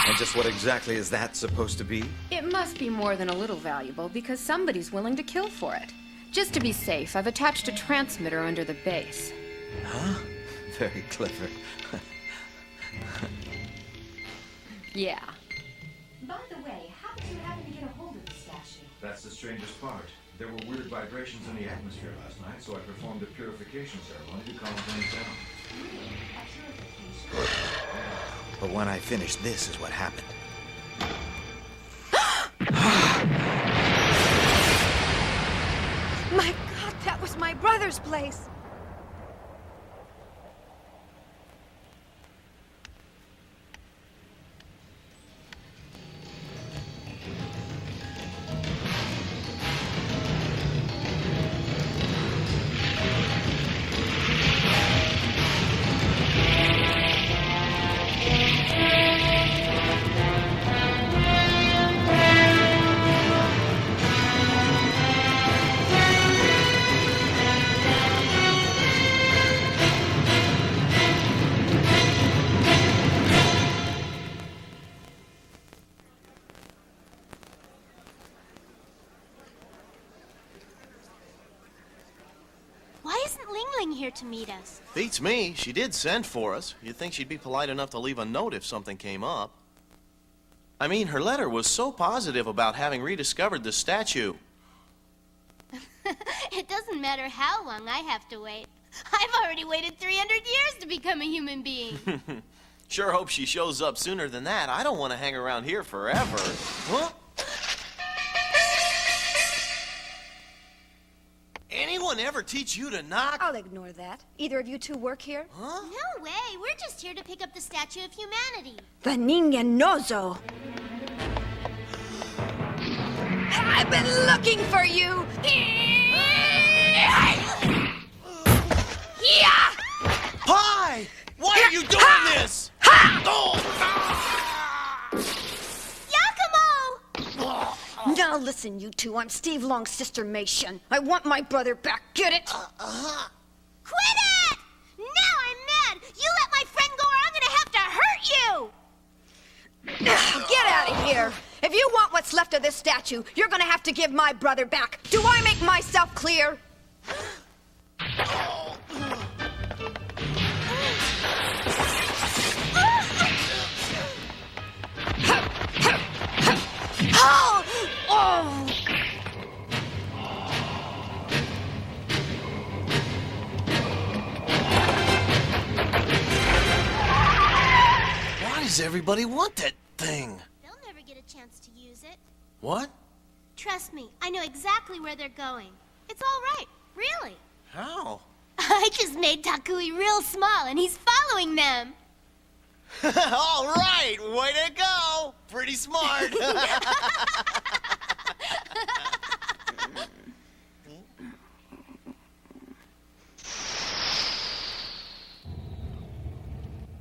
And just what exactly is that supposed to be? It must be more than a little valuable because somebody's willing to kill for it. Just to be safe, I've attached a transmitter under the base. Huh? Very clever. Yeah. By the way, how did you happen to get a hold of the statue? That's the strangest part. There were weird vibrations in the atmosphere last night, so I performed a purification ceremony to calm things down. But when I finished, this is what happened. My God, that was my brother's place. Why isn't Ling Ling here to meet us? Beats me. She did send for us. You'd think she'd be polite enough to leave a note if something came up. I mean, her letter was so positive about having rediscovered the statue. It doesn't matter how long I have to wait. I've already waited 300 years to become a human being. Sure hope she shows up sooner than that. I don't want to hang around here forever. Huh? Anyone ever teach you to knock? I'll ignore that. Either of you two work here? No way. We're just here to pick up the Statue of Humanity. The Ningen Nozo. I've been looking for you. Yeah! Pi! Why are you doing this? Yakumo! Now listen, you two. I'm Steve Long's sister, Mei Shen. I want my brother back. Get it? Quit it! Now I'm mad! You let my friend go or I'm gonna have to hurt you! Get out of here! If you want what's left of this statue, you're gonna have to give my brother back. Do I make myself clear? Oh! Oh! Why does everybody want that thing? They'll never get a chance to use it. What? Trust me, I know exactly where they're going. It's all right, really. How? I just made Takui real small and he's following them. All right, way to go! Pretty smart.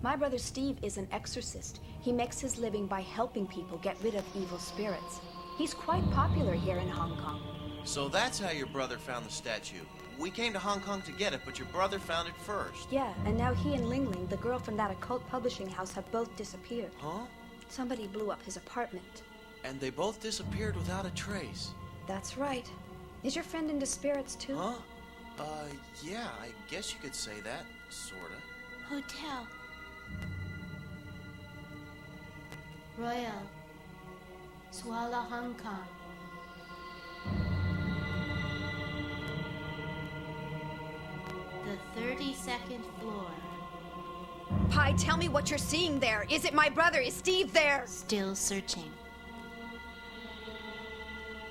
My brother Steve is an exorcist. He makes his living by helping people get rid of evil spirits. He's quite popular here in Hong Kong. So that's how your brother found the statue. We came to Hong Kong to get it, but your brother found it first. Yeah, and now he and Ling Ling, the girl from that occult publishing house, have both disappeared. Huh? Somebody blew up his apartment. And they both disappeared without a trace. That's right. Is your friend into spirits too? Huh? Yeah, I guess you could say that, sorta. Hotel. Royal. Swala, Hong Kong. The 32nd floor. Pi, tell me what you're seeing there. Is it my brother? Is Steve there? Still searching.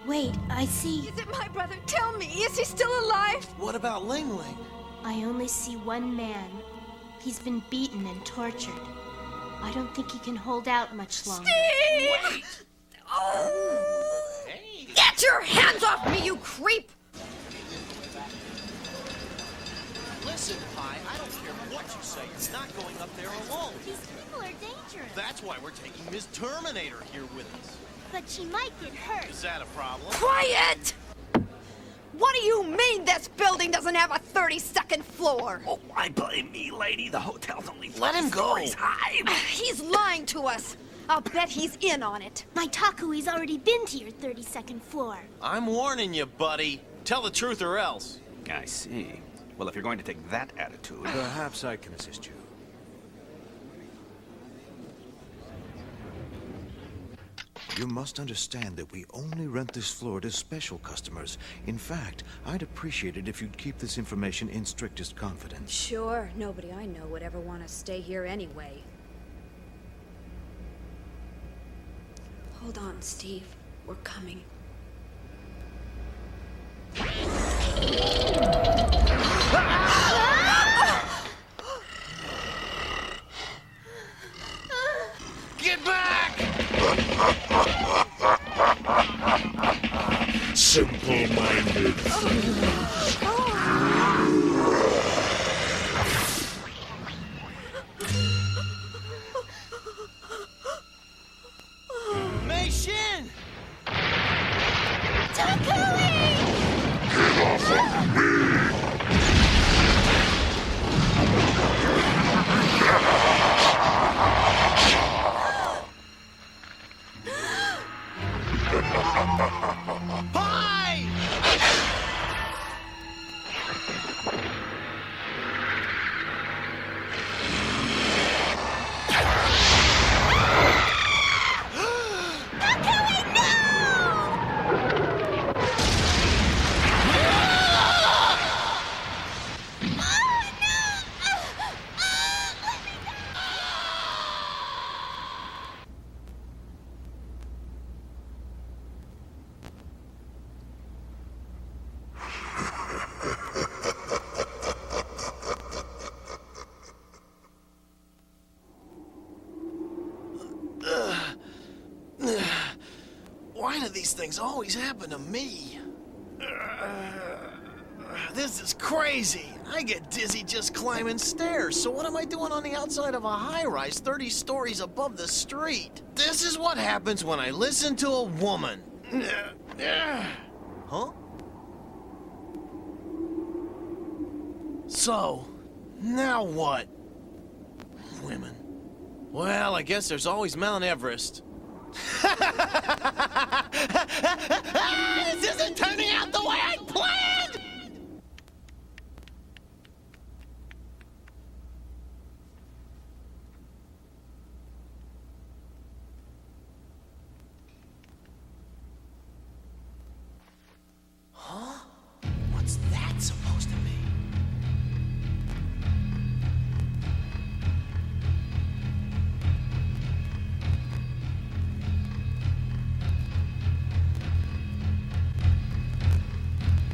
Wait, I see. Is it my brother? Tell me, is he still alive? What about Ling Ling? I only see one man. He's been beaten and tortured. I don't think he can hold out much longer. Steve! Wait! Oh! Hey. Get your hands off me, you creep! Listen, Pi, I don't care what you say. You're not going up there alone. These people are dangerous. That's why we're taking Ms. Terminator here with us. But she might get hurt. Is that a problem? Quiet! What do you mean this building doesn't have a 32nd floor? Oh, why blame me, lady? The hotel's only Let him go. stories high. He's lying to us. I'll bet he's in on it. My Takui's already been to your 32nd floor. I'm warning you, buddy. Tell the truth or else. I see. Well, if you're going to take that attitude... Perhaps I can assist you. You must understand that we only rent this floor to special customers. In fact, I'd appreciate it if you'd keep this information in strictest confidence. Sure, nobody I know would ever want to stay here anyway. Hold on, Steve. We're coming. Get back! Simple-minded fools. Mei Shin! Get off of me! Bye! Why do these things always happen to me? This is crazy. I get dizzy just climbing stairs, so what am I doing on the outside of a high-rise 30 stories above the street? This is what happens when I listen to a woman. Huh? So, now what? Women. Well, I guess there's always Mount Everest. This isn't turning out the way I planned! Huh? What's that supposed to be?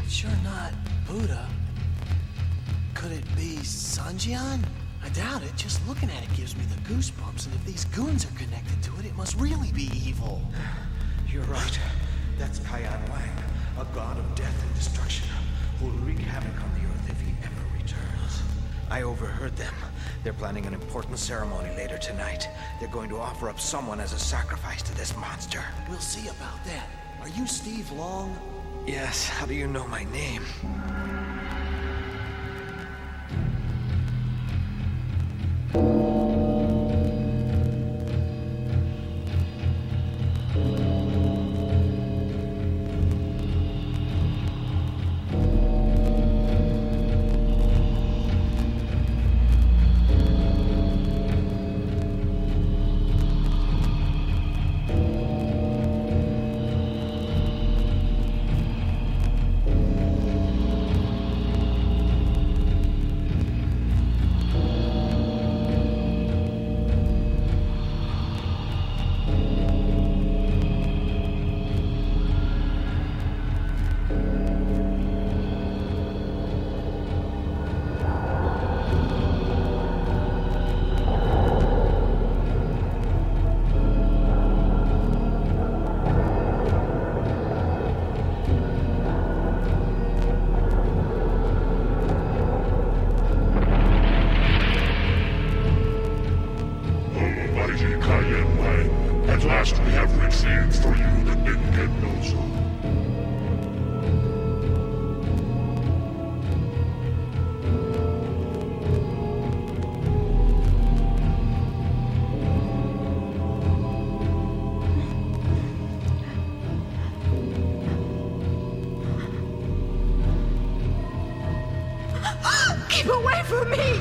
Sure not Buddha. Could it be Sanjian? I doubt it. Just looking at it gives me the goosebumps, and if these goons are connected to it, it must really be evil. You're right. That's Kaiyan Wang, a god of death and destruction, who will wreak havoc on the earth if he ever returns. I overheard them. They're planning an important ceremony later tonight. They're going to offer up someone as a sacrifice to this monster. We'll see about that. Are you Steve Long? Yes, how do you know my name? die for me!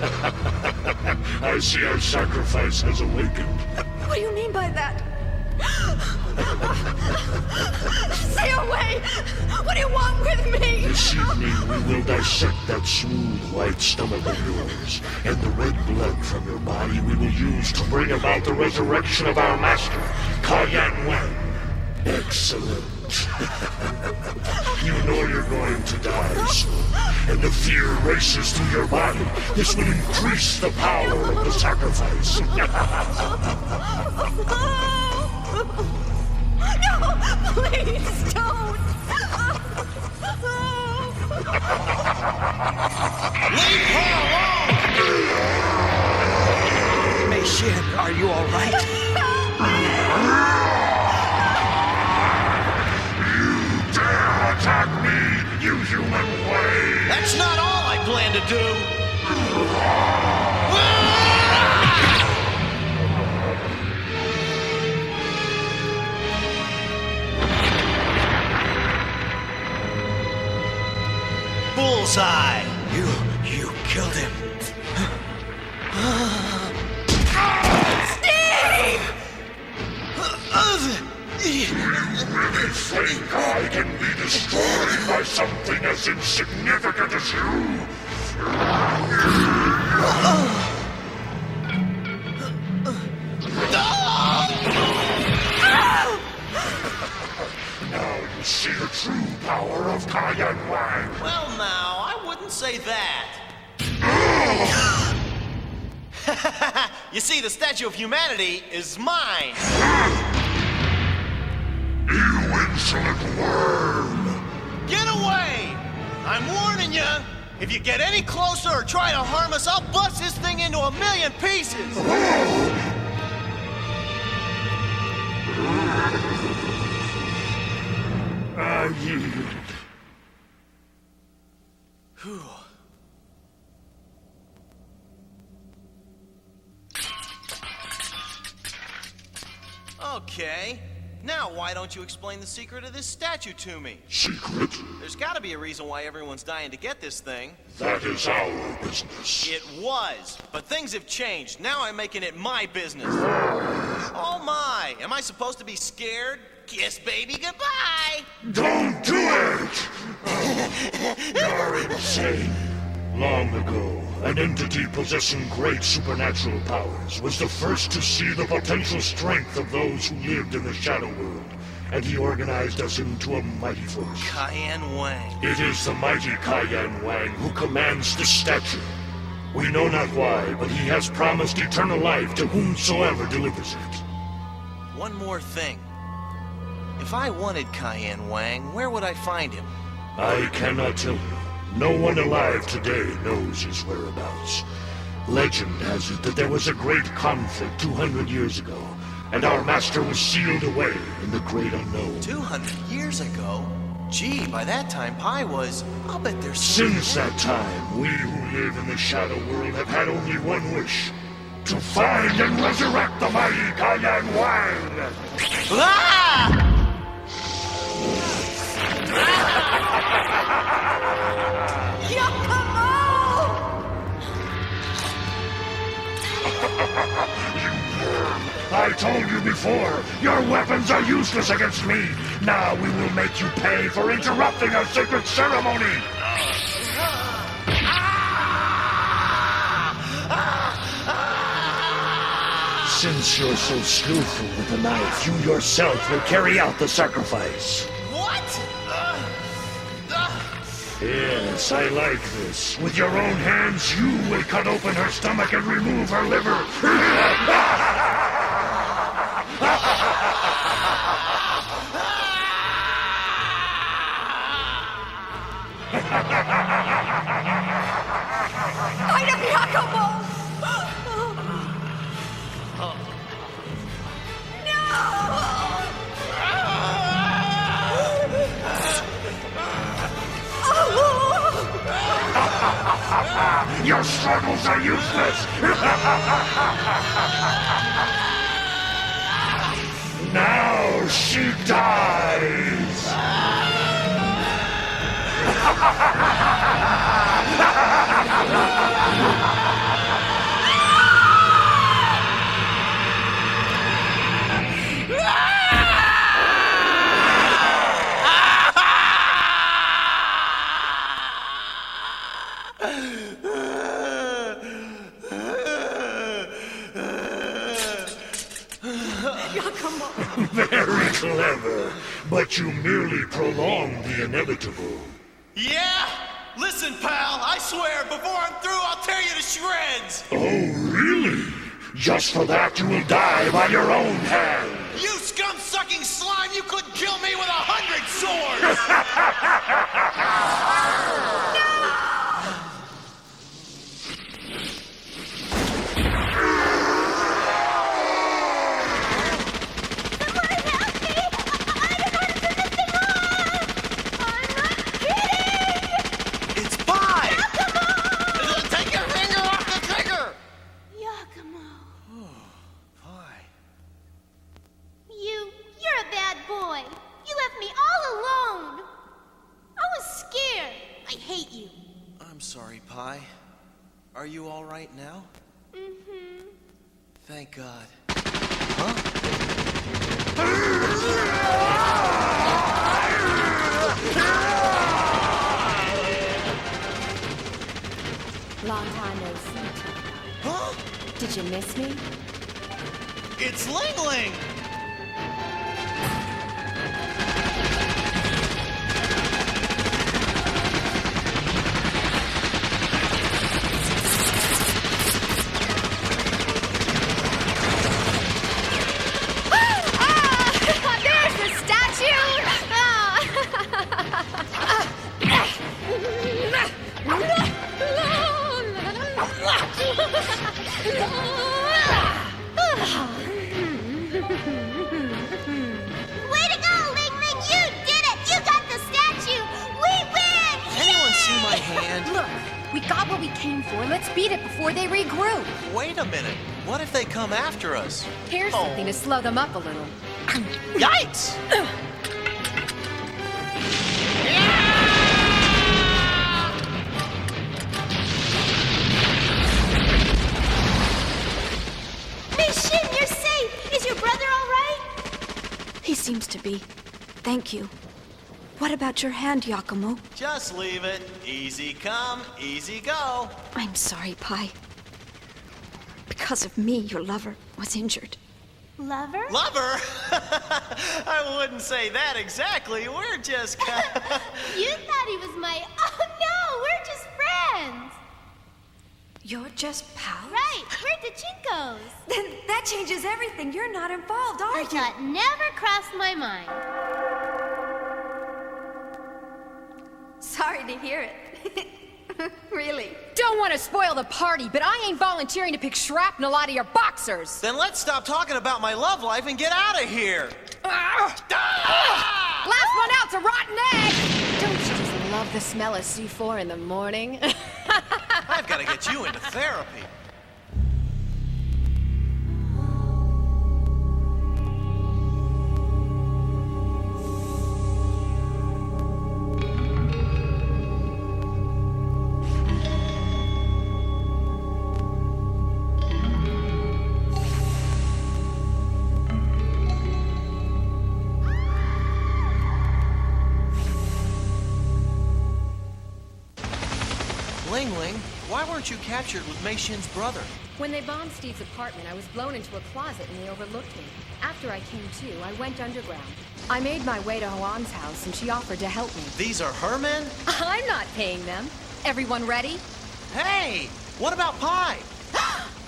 I see our sacrifice has awakened. What do you mean by that? Stay away! What do you want with me? This evening we will dissect that smooth white stomach of yours, and the red blood from your body we will use to bring about the resurrection of our master, Cayenne Wang. Excellent. You know you're going to die soon, and the fear races through your body. This will increase the power of the sacrifice. No, please don't. Leave her alone! Mei Xin, are you all right? Attack me, you human wave! That's not all I plan to do! Bullseye! You killed him. Steve! You really think I can be destroyed by something as insignificant as you? Now you see the true power of Cayenne Wang. Well, now, I wouldn't say that. You see, the Statue of Humanity is mine. You insolent worm! Get away! I'm warning you. If you get any closer or try to harm us, I'll bust this thing into a million pieces. I yield. Whew. Okay. Now, why don't you explain the secret of this statue to me? Secret? There's got to be a reason why everyone's dying to get this thing. That is our business. It was, but things have changed. Now I'm making it my business. Oh my, am I supposed to be scared? Kiss baby goodbye! Don't do it! You're insane. Long ago, an entity possessing great supernatural powers was the first to see the potential strength of those who lived in the Shadow World, and he organized us into a mighty force. Cayenne Wang. It is the mighty Cayenne Wang who commands the statue. We know not why, but he has promised eternal life to whomsoever delivers it. One more thing. If I wanted Cayenne Wang, where would I find him? I cannot tell you. No one alive today knows his whereabouts. Legend has it that there was a great conflict 200 years ago, and our master was sealed away in the great unknown. 200 years ago? Gee, by that time, Pi was... I'll bet there's... Since that time, we who live in the Shadow World have had only one wish. To find and resurrect the mighty Cayenne Wang! Ah! I told you before, your weapons are useless against me. Now we will make you pay for interrupting our sacred ceremony. Since you're so skillful with the knife, you yourself will carry out the sacrifice. What? Yes, I like this. With your own hands, you will cut open her stomach and remove her liver. Fight Yakumo! Your struggles are useless! Now she dies! Very clever, but you merely prolonged the inevitable. Yeah? Listen, pal, I swear, before I'm through, I'll tear you to shreds! Oh, really? Just for that you will die by your own hand. You scum-sucking slime, you couldn't kill me with 100 swords! You're a bad boy. You left me all alone. I was scared. I hate you. I'm sorry, Pi. Are you all right now? Mm-hmm. Thank God. Long time no see. Huh? Did you miss me? It's Ling Ling! There's the statue! Way to go, Ling Ling! You did it! You got the statue! We win! Anyone see my hand? Look, we got what we came for. Let's beat it before they regroup. Wait a minute. What if they come after us? Here's something to slow them up a little. Yikes! Shin, you're safe! Is your brother all right? He seems to be. Thank you. What about your hand, Yakumo? Just leave it. Easy come, easy go. I'm sorry, Pi. Because of me, your lover was injured. Lover? Lover? I wouldn't say that exactly. We're just kind of... You thought he was my... Oh no, we're just friends! You're just pals? Right, we're the Chinkos. Then that changes everything. You're not involved, are you? That never crossed my mind. Sorry to hear it. Really. Don't want to spoil the party, but I ain't volunteering to pick shrapnel out of your boxers. Then let's stop talking about my love life and get out of here. Last one out's a rotten egg! Don't you just love the smell of C4 in the morning? I've got to get you into therapy. Ling Ling, why weren't you captured with Mei Shin's brother? When they bombed Steve's apartment, I was blown into a closet and they overlooked me. After I came to, I went underground. I made my way to Hoan's house and she offered to help me. These are her men? I'm not paying them. Everyone ready? Hey, what about Pi?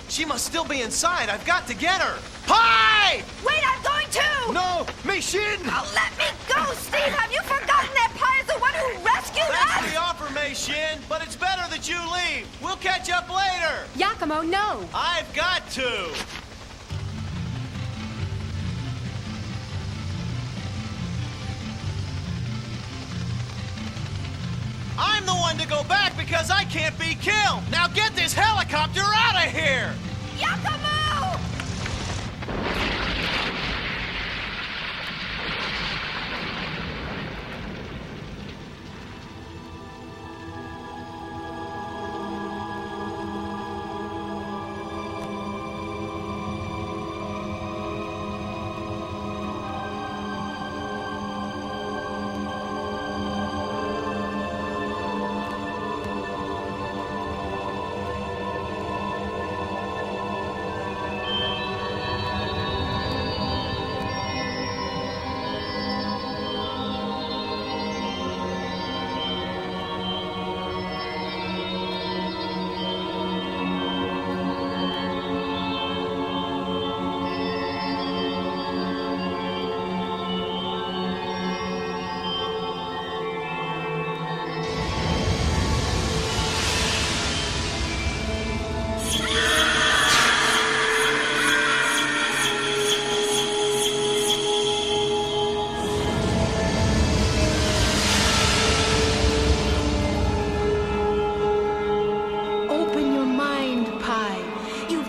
She must still be inside. I've got to get her. Pi! Wait, I'm going to! No, Mei Shin! Oh, let me go, Steve! Have you forgotten that Pi is the one who rescued That's us? the offer, Mei Shin, but it's better that you leave. We'll catch up later. Yakumo, no! I've got to. I'm the one to go back because I can't be killed. Now get this helicopter out of here! Yakumo!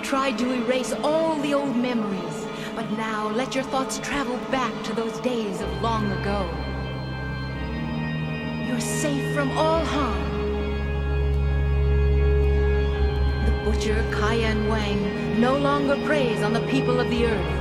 tried to erase all the old memories, but now let your thoughts travel back to those days of long ago. You're safe from all harm. The butcher Cayenne Wang no longer preys on the people of the earth.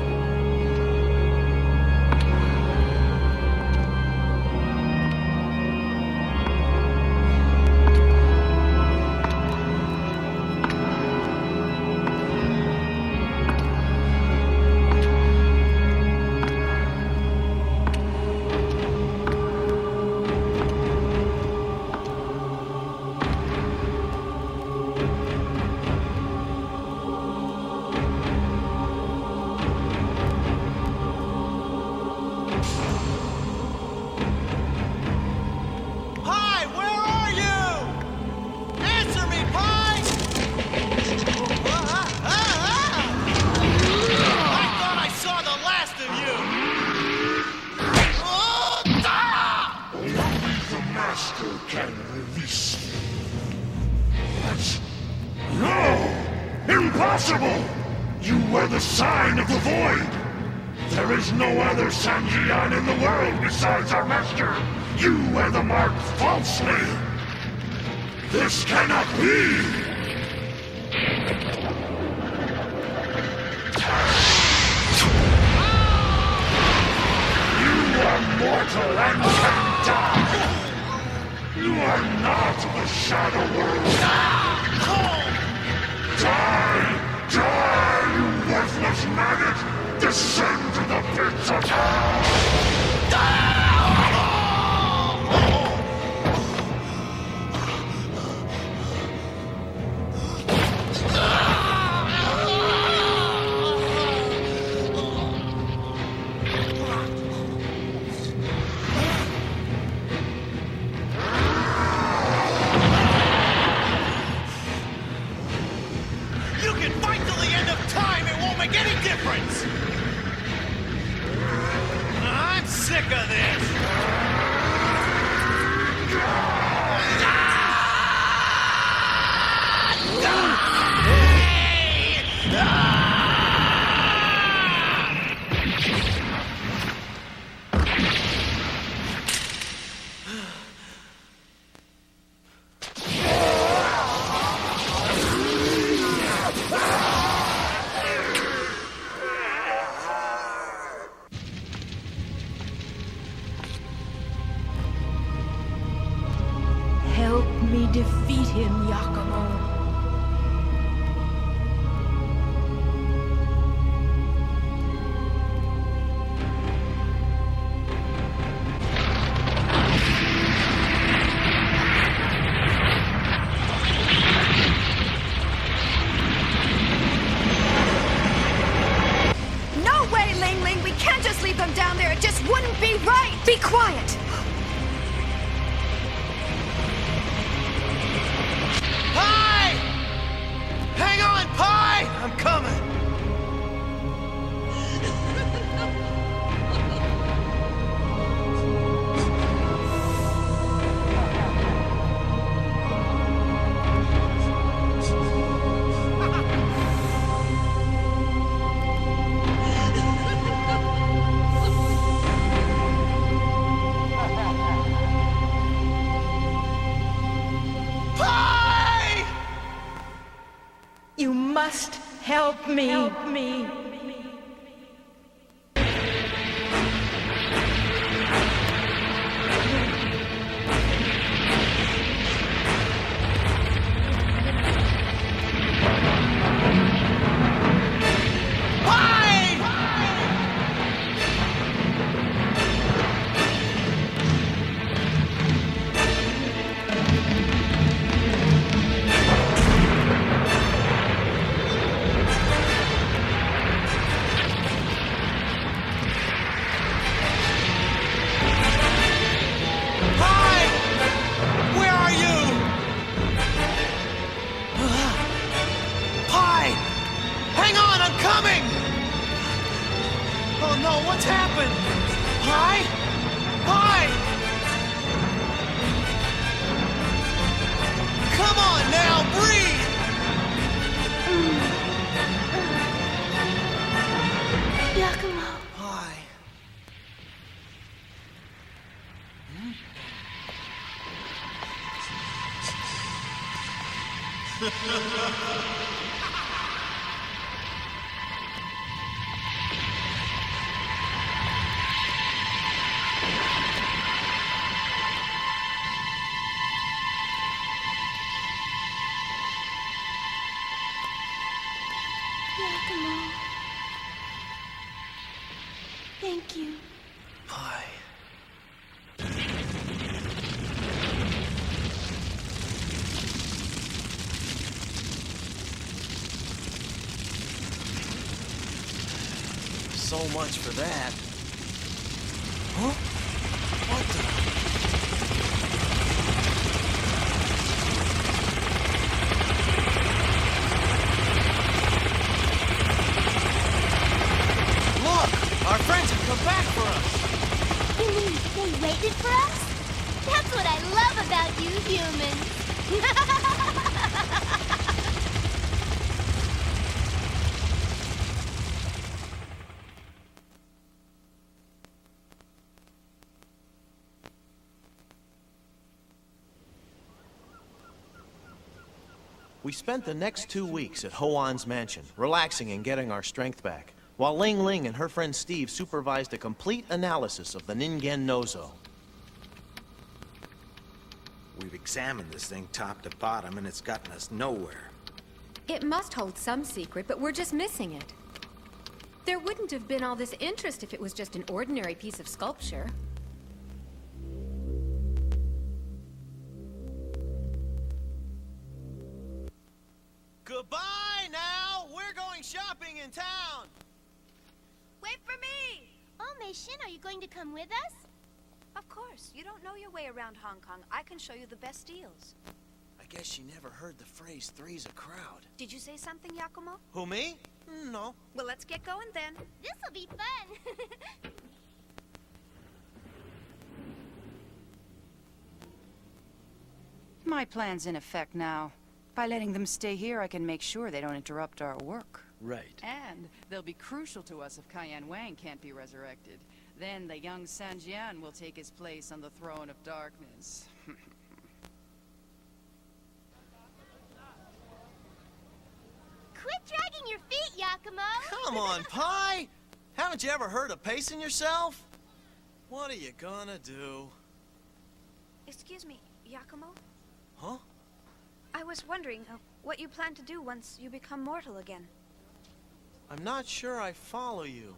Impossible! You were the sign of the void! There is no other Sanjian in the world besides our master! You wear the mark falsely! This cannot be! You are mortal and can die! You are not the Shadow World! Die! Die, you worthless maggot! Descend to the pits of hell! I'm sick of this! Help me defeat him, Yakumo. No way, Ling Ling! We can't just leave them down there! It just wouldn't be right! Be quiet! Pie! Hang on, Pie! I'm coming! You must help me. Help me. Oh no, what's happened? Pie? Pie! Come on now, breathe! Yakumo. Thank you. Pi. So much for that. Huh? What the? Look! Our friends have come back for us! You mean they waited for us? That's what I love about you humans. We spent the next 2 weeks at Hoan's mansion, relaxing and getting our strength back, while Ling Ling and her friend Steve supervised a complete analysis of the Ningen Nozo. We've examined this thing top to bottom, and it's gotten us nowhere. It must hold some secret, but we're just missing it. There wouldn't have been all this interest if it was just an ordinary piece of sculpture. Goodbye now! We're going shopping in town! Wait for me! Oh, Mei Shin, are you going to come with us? Of course. You don't know your way around Hong Kong. I can show you the best deals. I guess she never heard the phrase three's a crowd. Did you say something, Yakumo? Who, me? No. Well, let's get going then. This'll be fun. My plan's in effect now. By letting them stay here, I can make sure they don't interrupt our work. Right. And they'll be crucial to us if Cayenne Wang can't be resurrected. Then the young Sanjian will take his place on the throne of darkness. Quit dragging your feet, Yakumo. Come on, Pi! Haven't you ever heard of pacing yourself? What are you gonna do? Excuse me, Yakumo? Huh? I was wondering what you plan to do once you become mortal again. I'm not sure I follow you.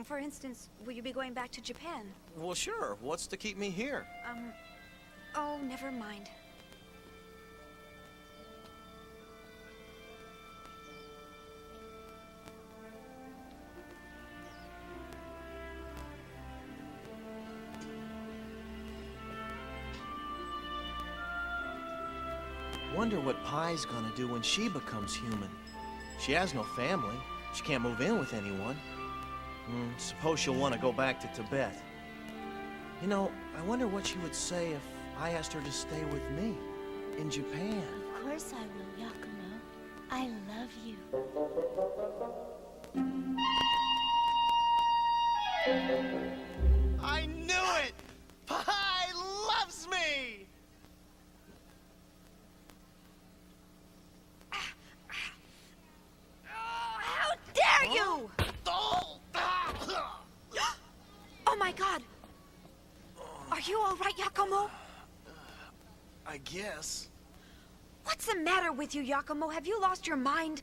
For instance, will you be going back to Japan? Well, sure. What's to keep me here? Oh, never mind. Wonder what Pi's gonna do when she becomes human. She has no family. She can't move in with anyone. Suppose she'll want to go back to Tibet. You know, I wonder what she would say if I asked her to stay with me in Japan. Of course I will, Yakumo. I love you. I knew it! Pi loves me! How dare you! Oh my god! Are you all right, Yakumo? I guess. What's the matter with you, Yakumo? Have you lost your mind?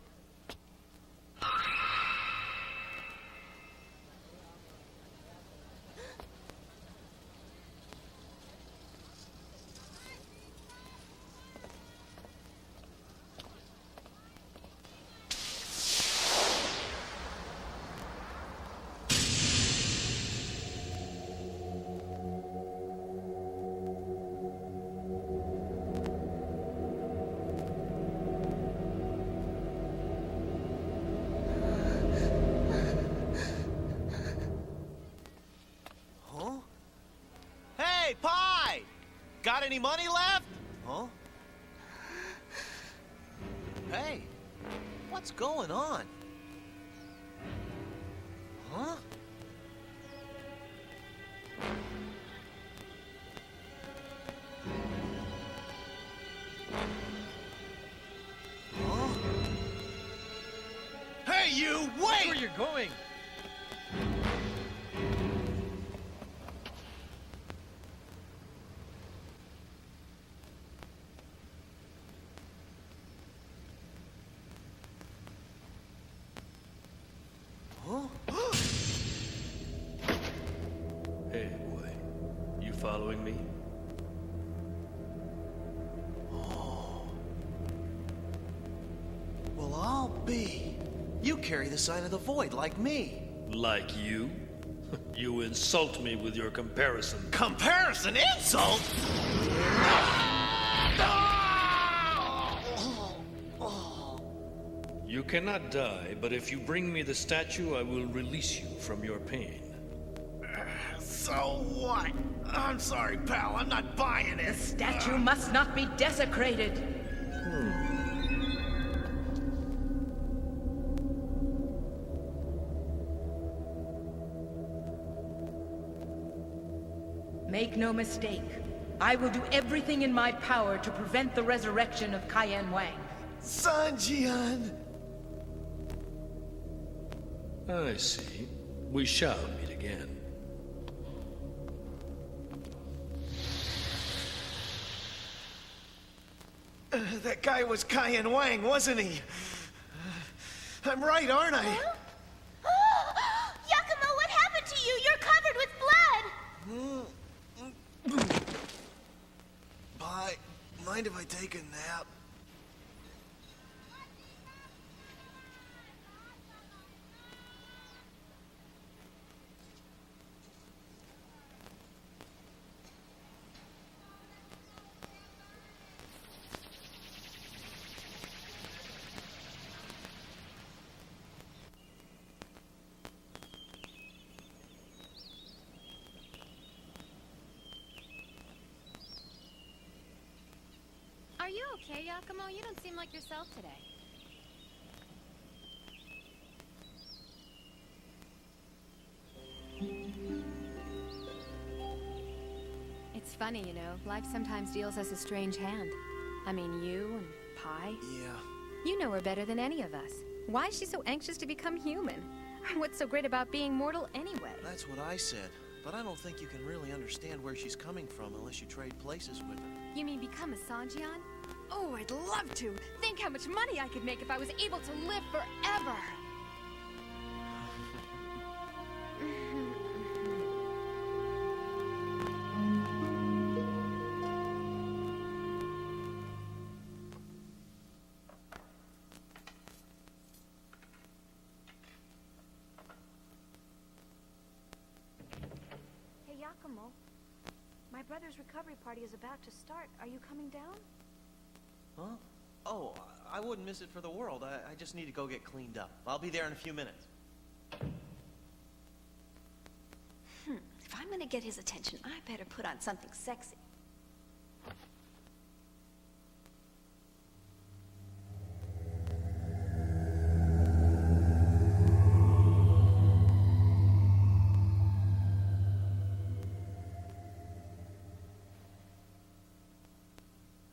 Hey, Pi! Got any money left? Huh? Hey, what's going on? Huh? Huh? Hey, you! Wait! Watch where you're going. following me? Well, I'll be. You carry the sign of the void like me. Like you? You insult me with your comparison. Comparison? Insult? You cannot die, but if you bring me the statue, I will release you from your pain. So what? I'm sorry, pal. I'm not buying it. The statue must not be desecrated. Make no mistake. I will do everything in my power to prevent the resurrection of Cayenne Wang. Sanjian! I see. We shall meet again. That guy was Cayenne Wang, wasn't he? I'm right, aren't I? Yakumo, what happened to you? You're covered with blood! Bye. Mind if I take a nap? Are you okay, Yakumo? You don't seem like yourself today. It's funny, you know. Life sometimes deals us a strange hand. I mean, you and Pai. Yeah. You know her better than any of us. Why is she so anxious to become human? What's so great about being mortal anyway? That's what I said. But I don't think you can really understand where she's coming from unless you trade places with her. You mean become a Sanjian? Oh, I'd love to. Think how much money I could make if I was able to live forever. Hey, Yakumo. My brother's recovery party is about to start. Are you coming down? Huh? Oh, I wouldn't miss it for the world. I just need to go get cleaned up. I'll be there in a few minutes. If I'm gonna get his attention, I better put on something sexy.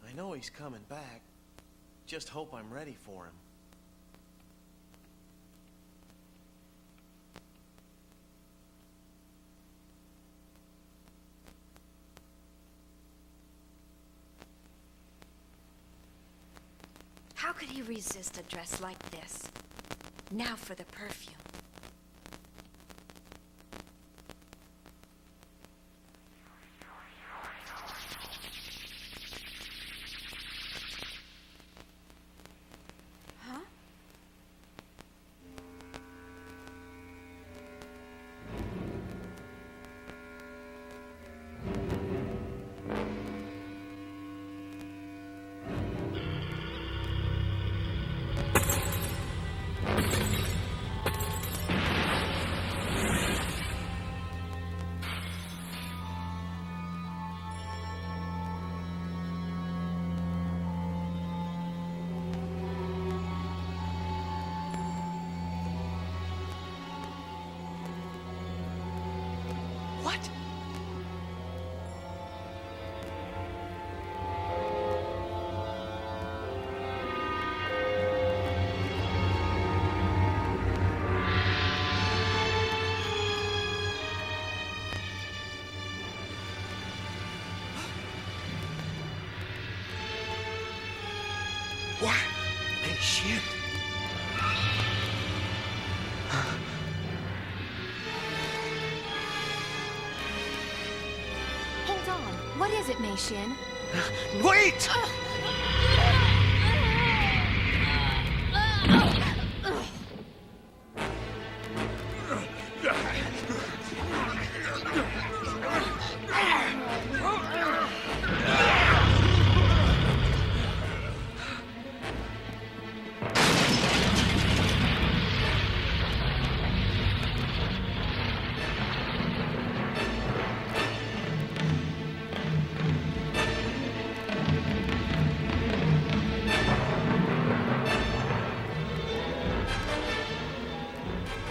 I know he's coming back. Just hope I'm ready for him. How could he resist a dress like this? Now for the perfume. Huh? What? What? Hey, shit. Hold What is it, Mei Xin? Wait!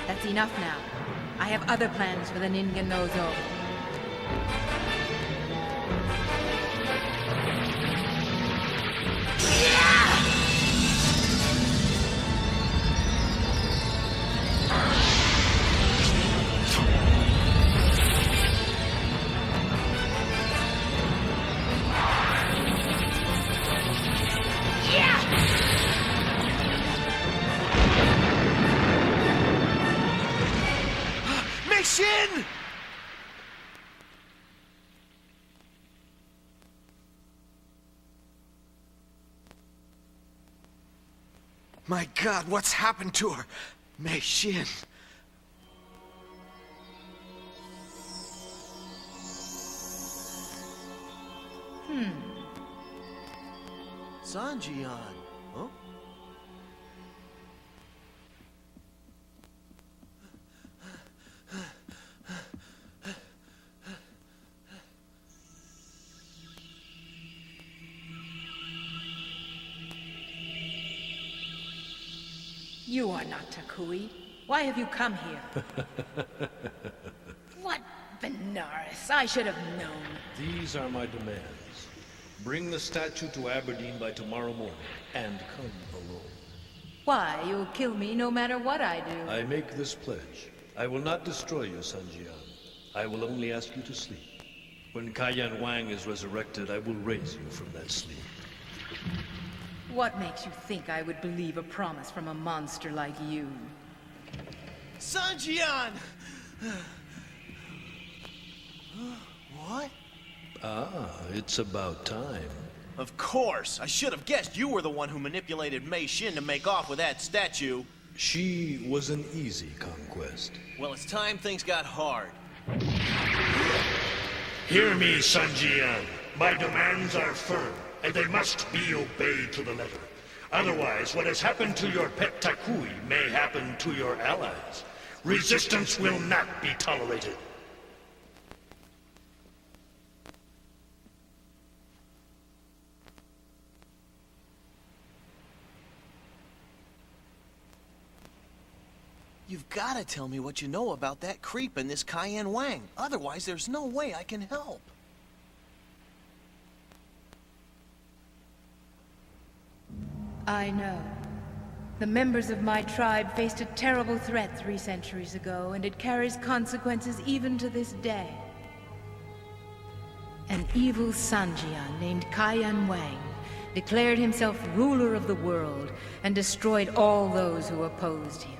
That's enough now. I have other plans for the Ningen no Zo. Mei Xin! My God, what's happened to her? Mei Xin. Sanjian. Huh? You are not Takui. Why have you come here? What, Benares? I should have known. These are my demands. Bring the statue to Aberdeen by tomorrow morning, and come alone. Why? You'll kill me no matter what I do. I make this pledge. I will not destroy you, Sanjian. I will only ask you to sleep. When Kaiyan Wang is resurrected, I will raise you from that sleep. What makes you think I would believe a promise from a monster like you? Sanjian! What? Ah, it's about time. Of course! I should have guessed you were the one who manipulated Mei Xin to make off with that statue. She was an easy conquest. Well, it's time things got hard. Hear me, Sanjian. My demands are firm, and they must be obeyed to the letter. Otherwise, what has happened to your pet Takui may happen to your allies. Resistance will not be tolerated. You've got to tell me what you know about that creep and this Kaiyan Wang. Otherwise, there's no way I can help. I know. The members of my tribe faced a terrible threat 3 centuries ago, and it carries consequences even to this day. An evil Sanjian named Kaiyan Wang declared himself ruler of the world and destroyed all those who opposed him.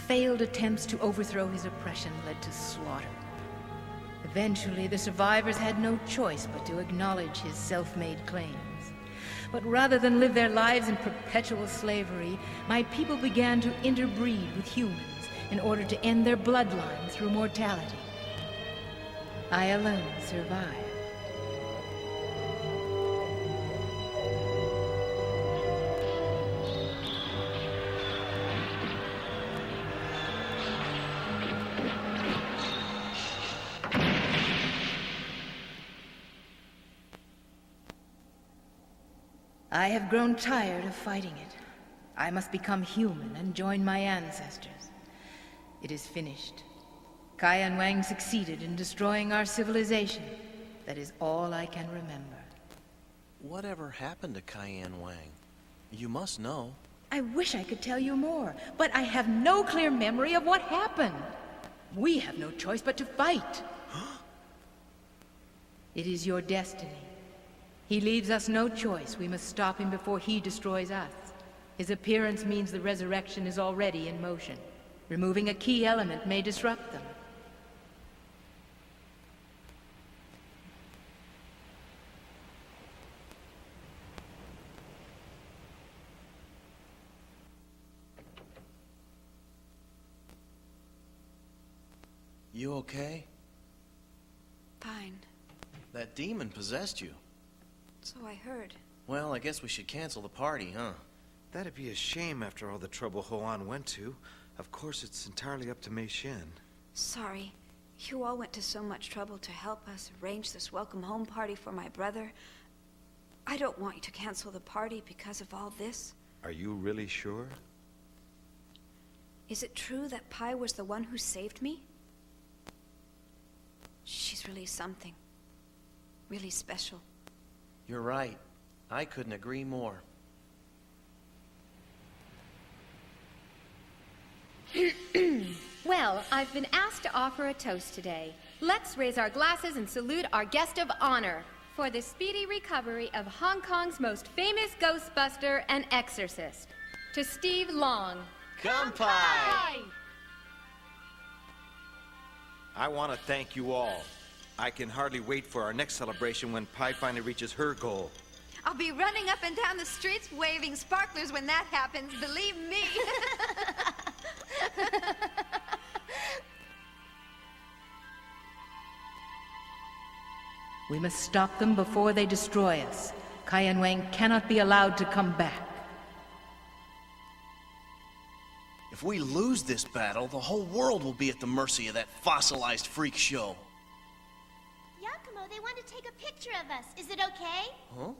Failed attempts to overthrow his oppression led to slaughter. Eventually, the survivors had no choice but to acknowledge his self-made claims. But rather than live their lives in perpetual slavery, my people began to interbreed with humans in order to end their bloodline through mortality. I alone survived. I have grown tired of fighting it. I must become human and join my ancestors. It is finished. Kaiyan Wang succeeded in destroying our civilization. That is all I can remember. Whatever happened to Kaiyan Wang? You must know. I wish I could tell you more, but I have no clear memory of what happened. We have no choice but to fight. It is your destiny. He leaves us no choice. We must stop him before he destroys us. His appearance means the resurrection is already in motion. Removing a key element may disrupt them. You okay? Fine. That demon possessed you. So I heard. Well, I guess we should cancel the party, huh? That'd be a shame after all the trouble Hoan went to. Of course, it's entirely up to Mei Shen. Sorry. You all went to so much trouble to help us arrange this welcome home party for my brother. I don't want you to cancel the party because of all this. Are you really sure? Is it true that Pai was the one who saved me? She's really something. Really special. You're right. I couldn't agree more. Well, I've been asked to offer a toast today. Let's raise our glasses and salute our guest of honor for the speedy recovery of Hong Kong's most famous Ghostbuster and exorcist, to Steve Long. Kampai! I want to thank you all. I can hardly wait for our next celebration when Pai finally reaches her goal. I'll be running up and down the streets waving sparklers when that happens, believe me. We must stop them before they destroy us. Kai Wang cannot be allowed to come back. If we lose this battle, the whole world will be at the mercy of that fossilized freak show. Yakumo, they want to take a picture of us. Is it okay? Huh?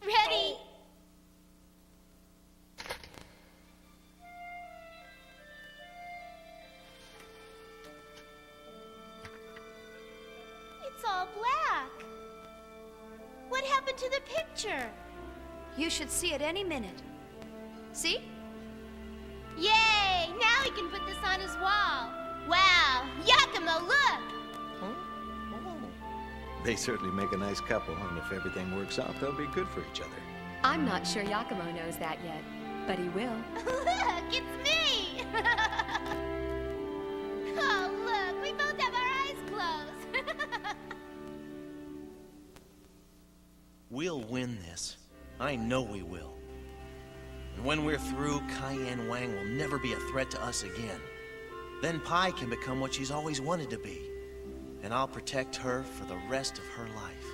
Ready? It's all black. What happened to the picture? You should see it any minute. See? Yay! Now he can put this on his wall. Wow! Yakumo, look! They certainly make a nice couple, and if everything works out, they'll be good for each other. I'm not sure Yakumo knows that yet, but he will. Look, it's me! Oh, look, we both have our eyes closed. We'll win this. I know we will. And when we're through, Kai Wang will never be a threat to us again. Then Pai can become what she's always wanted to be. And I'll protect her for the rest of her life.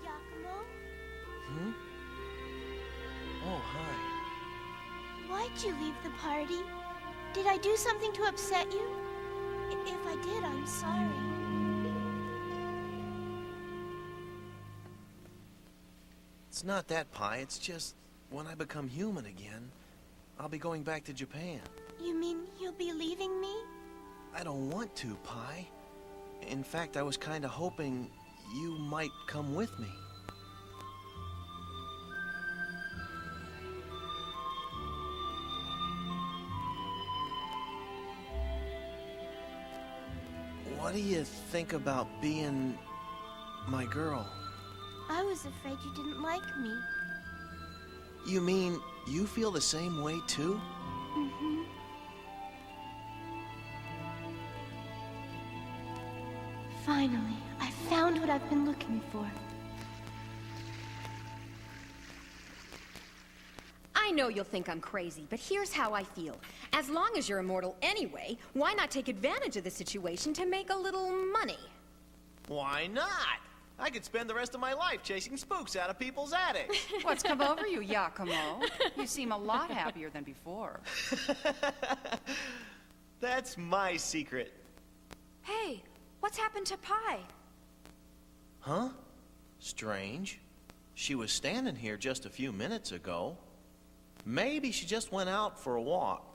Yakumo? Hmm? Oh, hi. Why'd you leave the party? Did I do something to upset you? If I did, I'm sorry. It's not that, Pai. It's just when I become human again, I'll be going back to Japan. You mean you'll be leaving me? I don't want to, Pai. In fact, I was kind of hoping you might come with me. What do you think about being my girl? I was afraid you didn't like me. You mean you feel the same way too? Mm-hmm. Finally, I found what I've been looking for. I know you'll think I'm crazy, but here's how I feel. As long as you're immortal anyway, why not take advantage of the situation to make a little money? Why not? I could spend the rest of my life chasing spooks out of people's attics. What's come over you, Yakumo? You seem a lot happier than before. That's my secret. Hey, what's happened to Pai? Huh? Strange. She was standing here just a few minutes ago. Maybe she just went out for a walk.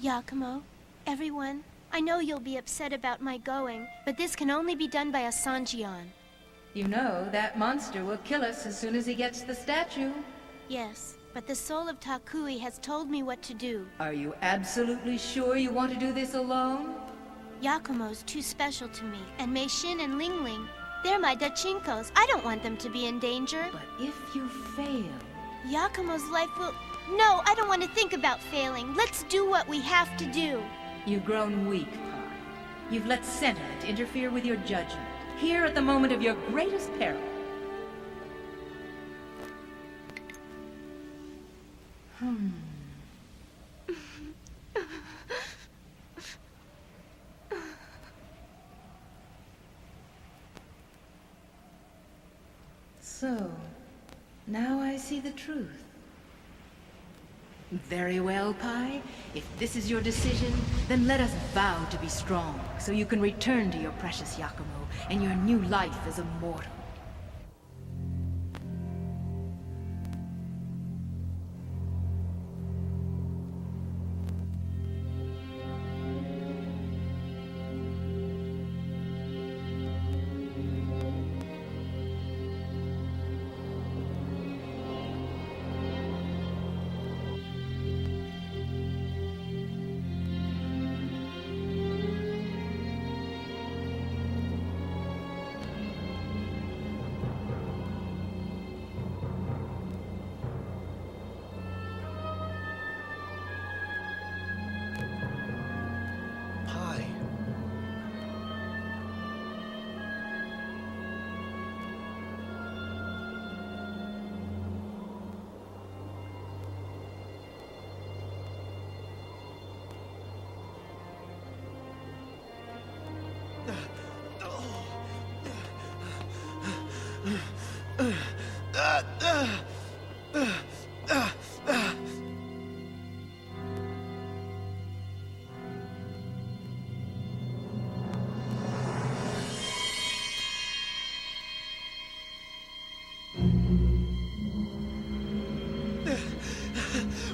Yakumo, everyone, I know you'll be upset about my going, but this can only be done by a Sanjian. You know, that monster will kill us as soon as he gets the statue. Yes, but the soul of Takui has told me what to do. Are you absolutely sure you want to do this alone? Yakumo's too special to me, and Mei Shin and Ling Ling, they're my Dachinkos. I don't want them to be in danger. But if you fail... Yakumo's life will... No, I don't want to think about failing. Let's do what we have to do. You've grown weak, Pai. You've let sentiment interfere with your judgment, here at the moment of your greatest peril. So, now I see the truth. Very well, Pai. If this is your decision, then let us vow to be strong, so you can return to your precious Yakumo and your new life as a mortal.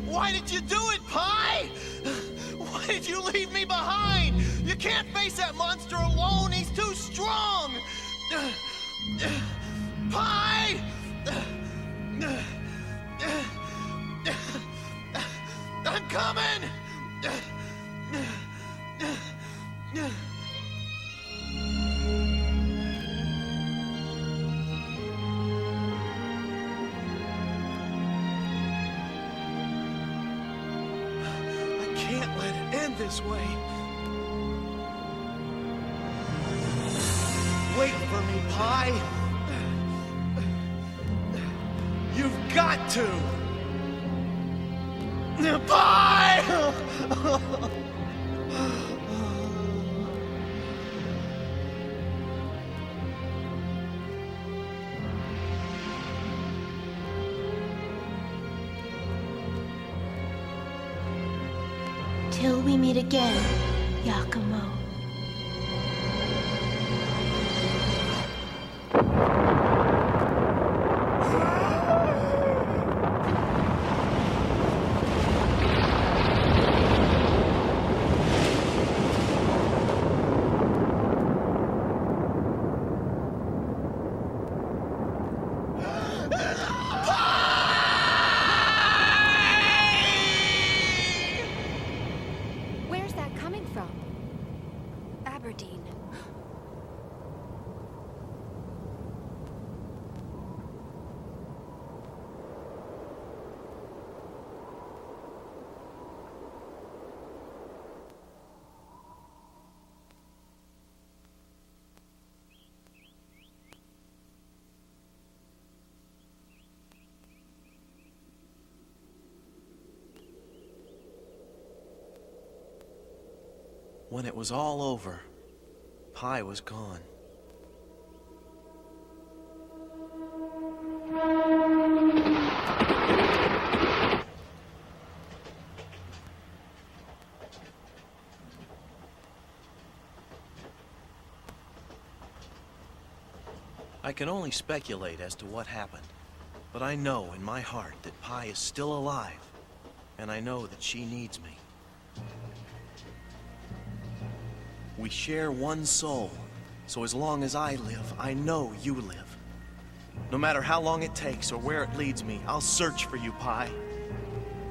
Why did you do it, Pai? Why did you leave me behind? You can't face that monster alone. He's too strong. Pai! I'm coming! Can't let it end this way. Wait for me, Pai. You've got to. Pai! Till we meet again, Yakumo. Aberdeen. When it was all over, Pai was gone. I can only speculate as to what happened, but I know in my heart that Pai is still alive, and I know that she needs me. We share one soul, so as long as I live, I know you live. No matter how long it takes or where it leads me, I'll search for you, Pi.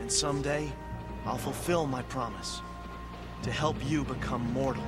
And someday, I'll fulfill my promise to help you become mortal.